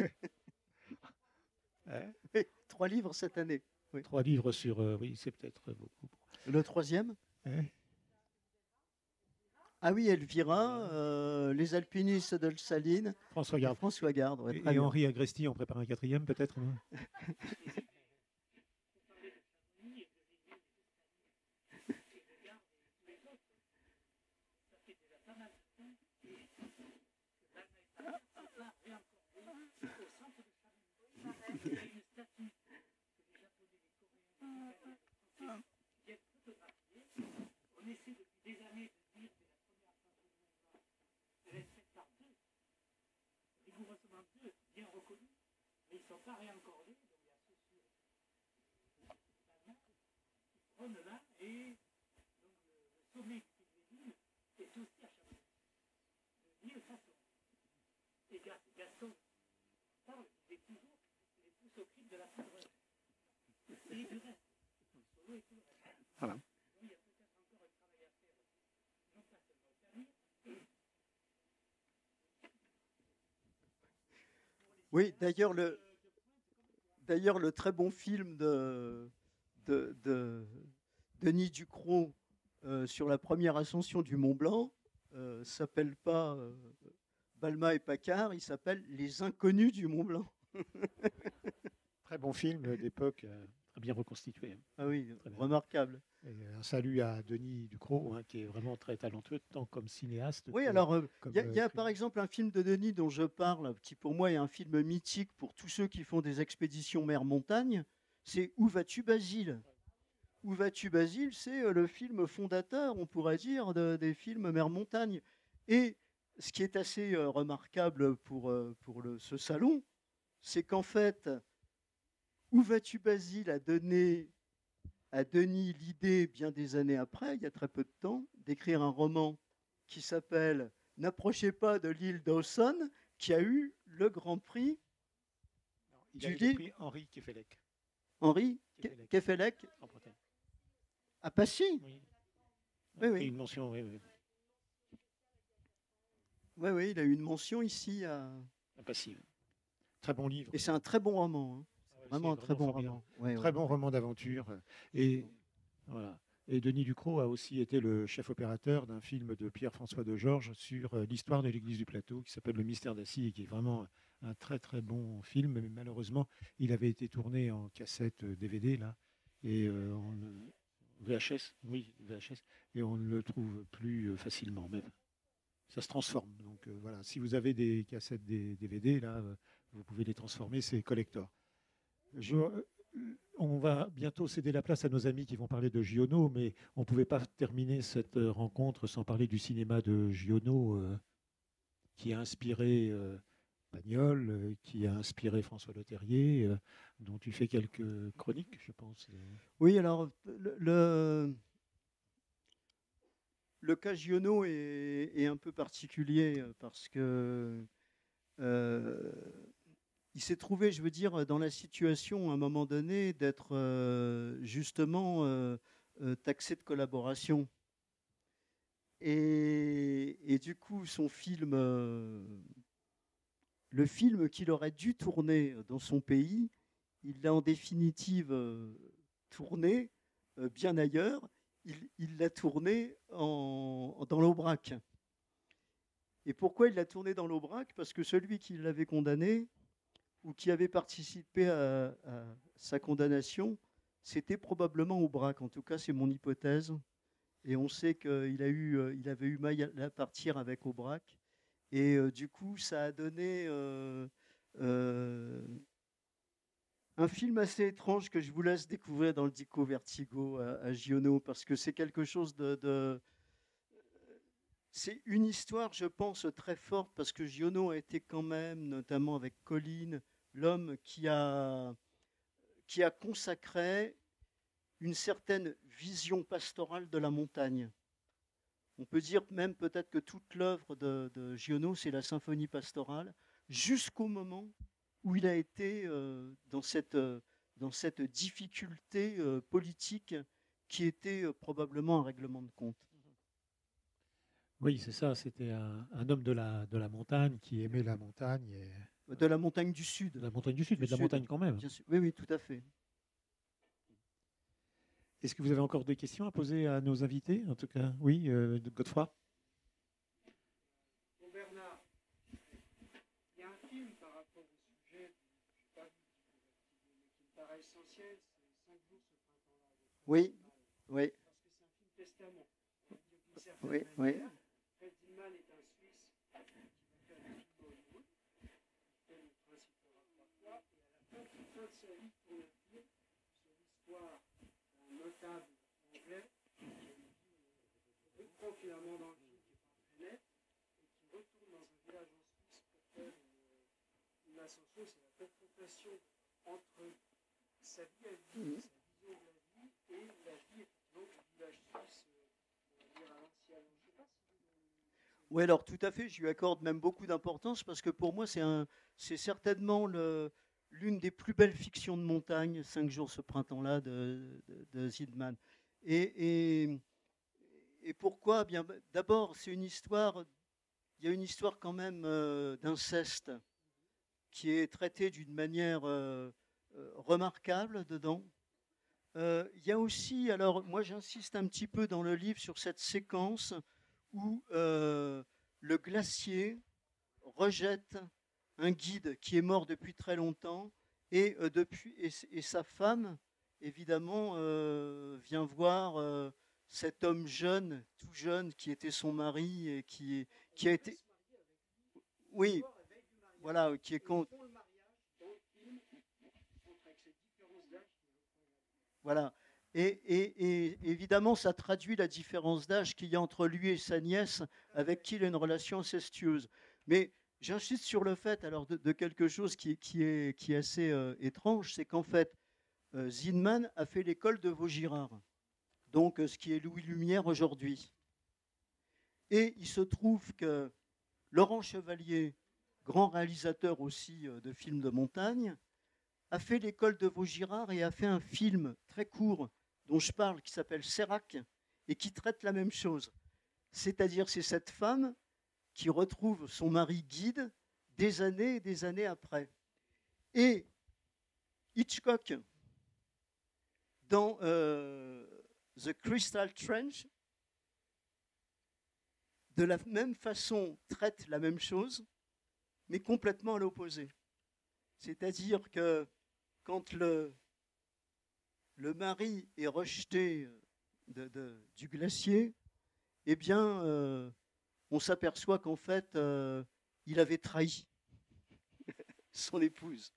Oui, 3 livres cette année. Oui. 3 livres sur... oui, c'est peut-être beaucoup. Le 3e Ah oui, Elvira, les alpinistes de Saline. François Garde. François Garde, ouais, et Henri Agresti en prépare un 4e, peut-être. Bien reconnus, mais ils ne sont pas réencordés. Donc il y a ce Et donc, le sommet du pic des Dunes est aussi à Chamonix, de 1500. Et Gaston parle des toujours les pouces au cri de la poudreuse. Et du reste, solo et tout le reste. Voilà. Donc, il y a peut-être encore un travail à faire, non pas seulement au Permis. Oui, d'ailleurs, le très bon film de Denis Ducrot sur la première ascension du Mont Blanc s'appelle pas Balma et Paccard, il s'appelle Les Inconnus du Mont Blanc. Très bon film d'époque, très bien reconstitué. Ah oui, Très bien. Remarquable. Et un salut à Denis Ducrot, qui est vraiment très talentueux, tant comme cinéaste. Oui, que alors comme, il y a par exemple un film de Denis dont je parle, qui pour moi est un film mythique pour tous ceux qui font des expéditions mer-montagne, c'est Où vas-tu, Basile? Où vas-tu, Basile? C'est le film fondateur, on pourrait dire, des films mer-montagne. Et ce qui est assez remarquable pour ce salon, c'est qu'en fait, Où vas-tu, Basile a donné à Denis l'idée, bien des années après, il y a très peu de temps, d'écrire un roman qui s'appelle N'approchez pas de l'île Dawson, qui a eu le Grand Prix il a eu du le livre prix Henri Kefelec Henri Kefelec en Bretagne. à Passy. Oui. Oui, oui. Et une mention, oui, oui. Oui, oui, il a eu une mention ici. À Passy. Très bon livre. Et c'est un très bon roman. Hein. Ouais, Vraiment un c'est très bon formidable. roman. Ouais, Très bon roman d'aventure. Et voilà. Et Denis Ducrot a aussi été le chef opérateur d'un film de Pierre-François de Georges sur l'histoire de l'église du Plateau qui s'appelle Le Mystère d'Assy et qui est vraiment un très très bon film. Mais malheureusement, il avait été tourné en cassette DVD là et VHS, oui, VHS, et on ne le trouve plus facilement même. Ça se transforme. Donc voilà, si vous avez des cassettes des DVD là, vous pouvez les transformer, c'est collector. On va bientôt céder la place à nos amis qui vont parler de Giono, mais on ne pouvait pas terminer cette rencontre sans parler du cinéma de Giono, qui a inspiré Pagnol, qui a inspiré François Leterrier, dont tu fais quelques chroniques, je pense. Oui, alors le cas Giono est un peu particulier parce que il s'est trouvé, je veux dire, dans la situation à un moment donné d'être justement taxé de collaboration. Et du coup, son film, le film qu'il aurait dû tourner dans son pays, il l'a en définitive tourné bien ailleurs. Il l'a tourné dans l'Aubrac. Et pourquoi il l'a tourné dans l'Aubrac? Parce que celui qui l'avait condamné ou qui avait participé à sa condamnation, c'était probablement Aubrac. En tout cas, c'est mon hypothèse. Et on sait qu'il avait eu mal à partir avec Aubrac. Et du coup, ça a donné un film assez étrange que je vous laisse découvrir dans le Dico Vertigo à Giono, parce que c'est quelque chose c'est une histoire, je pense, très forte, parce que Giono a été quand même, notamment avec Colline, l'homme qui a consacré une certaine vision pastorale de la montagne. On peut dire même peut-être que toute l'œuvre de Giono, c'est la symphonie pastorale, jusqu'au moment où il a été dans cette difficulté politique qui était probablement un règlement de compte. Oui, c'est ça, c'était un homme de la montagne qui aimait la montagne. De la montagne du Sud. De la montagne du Sud, mais de la montagne quand même. Bien sûr. Oui, oui, tout à fait. Est-ce que vous avez encore des questions à poser à nos invités? En tout cas, oui, Godefroy. Bon, Bernard, il y a un film par rapport au sujet, je n'ai pas vu, mais qui me paraît essentiel, c'est 5 jours ce printemps-là. Oui, oui. Parce que c'est un film testament. Oui, oui. Fred Dillman est un Suisse qui va faire des films Hollywood, qui fait le principe de parfois, et à la fin de sa vie, tourne un film sur l'histoire d'un notable anglais qui reprend finalement dans le film, qui est pas très net, et qui retourne dans un village en Suisse pour faire une ascension. C'est la confrontation entre sa vie à lui, sa vision de la vie, et la vie effectivement du village. Oui, alors tout à fait, je lui accorde même beaucoup d'importance parce que pour moi, c'est certainement l'une des plus belles fictions de montagne, 5 jours ce printemps-là de Zidman. Et, et, et pourquoi? Eh bien, d'abord, il y a une histoire quand même d'inceste qui est traitée d'une manière remarquable dedans. Il y a aussi, alors moi j'insiste un petit peu dans le livre sur cette séquence où le glacier rejette un guide qui est mort depuis très longtemps et, et sa femme, évidemment, vient voir cet homme jeune, tout jeune, qui était son mari et qui a été... Oui, voilà, qui est contre... Voilà. Et évidemment, ça traduit la différence d'âge qu'il y a entre lui et sa nièce, avec qui il a une relation incestueuse. Mais j'insiste sur le fait alors de quelque chose qui est assez étrange, c'est qu'en fait, Zinman a fait l'école de Vaugirard, donc ce qui est Louis Lumière aujourd'hui. Et il se trouve que Laurent Chevalier, grand réalisateur aussi de films de montagne, a fait l'école de Vaugirard et a fait un film très court dont je parle qui s'appelle Sérac et qui traite la même chose. C'est-à-dire c'est cette femme qui retrouve son mari guide des années et des années après. Et Hitchcock, dans The Crystal Trench, de la même façon traite la même chose, mais complètement à l'opposé. C'est-à-dire que quand le mari est rejeté du glacier, eh bien, on s'aperçoit qu'en fait, il avait trahi son épouse.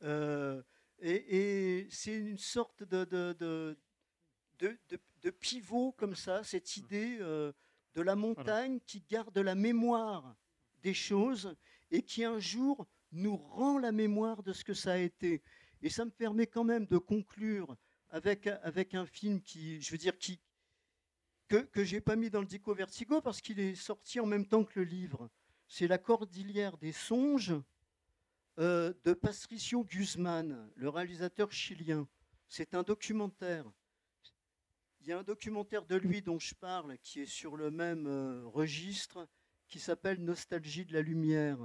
Et c'est une sorte de pivot comme ça, cette idée de la montagne qui garde la mémoire des choses et qui un jour nous rend la mémoire de ce que ça a été. Et ça me permet quand même de conclure avec un film que je n'ai pas mis dans le Dico Vertigo parce qu'il est sorti en même temps que le livre. C'est La Cordillère des songes de Patricio Guzman, le réalisateur chilien. C'est un documentaire. Il y a un documentaire de lui dont je parle qui est sur le même registre, qui s'appelle Nostalgie de la lumière.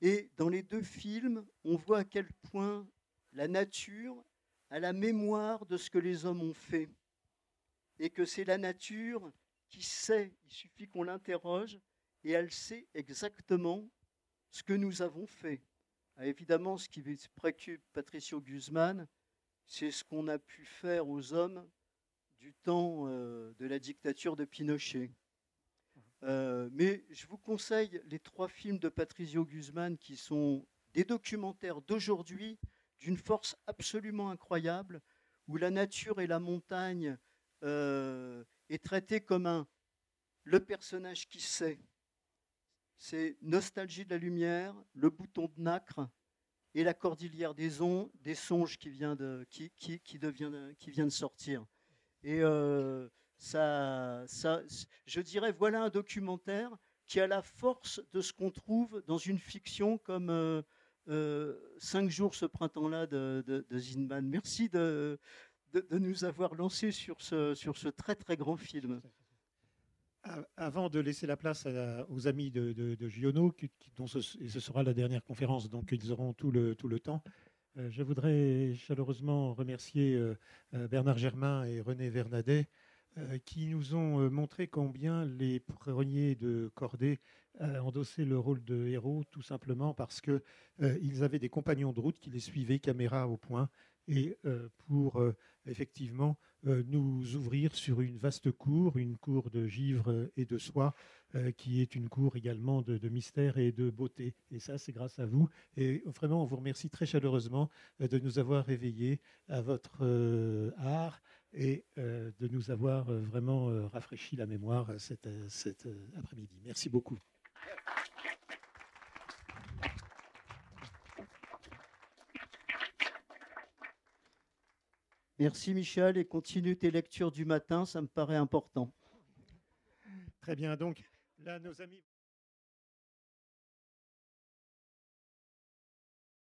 Et dans les deux films, on voit à quel point la nature a la mémoire de ce que les hommes ont fait. Et que c'est la nature qui sait, il suffit qu'on l'interroge, et elle sait exactement ce que nous avons fait. Ah, évidemment, ce qui préoccupe Patricio Guzman, c'est ce qu'on a pu faire aux hommes du temps de la dictature de Pinochet. Mais je vous conseille les 3 films de Patricio Guzman qui sont des documentaires d'aujourd'hui d'une force absolument incroyable, où la nature et la montagne est traitée comme le personnage qui sait. C'est Nostalgie de la lumière, Le bouton de nacre et La cordillère des songes qui vient de sortir. Et je dirais, voilà un documentaire qui a la force de ce qu'on trouve dans une fiction comme 5 jours ce printemps-là de Zinman. Merci de nous avoir lancés sur ce très très grand film. Avant de laisser la place aux amis de Giono, dont ce sera la dernière conférence, donc ils auront tout le temps, je voudrais chaleureusement remercier Bernard Germain et René Vernadet qui nous ont montré combien les prisonniers de Cordée endossaient le rôle de héros, tout simplement parce qu'ils avaient des compagnons de route qui les suivaient, caméra au point, et pour effectivement nous ouvrir sur une vaste cour, une cour de givre et de soie, qui est une cour également de mystère et de beauté. Et ça, c'est grâce à vous. Et vraiment, on vous remercie très chaleureusement de nous avoir réveillés à votre art et de nous avoir vraiment rafraîchi la mémoire cet après-midi. Merci beaucoup. Merci Michel, et continue tes lectures du matin, ça me paraît important. Très bien, donc Là, nos amis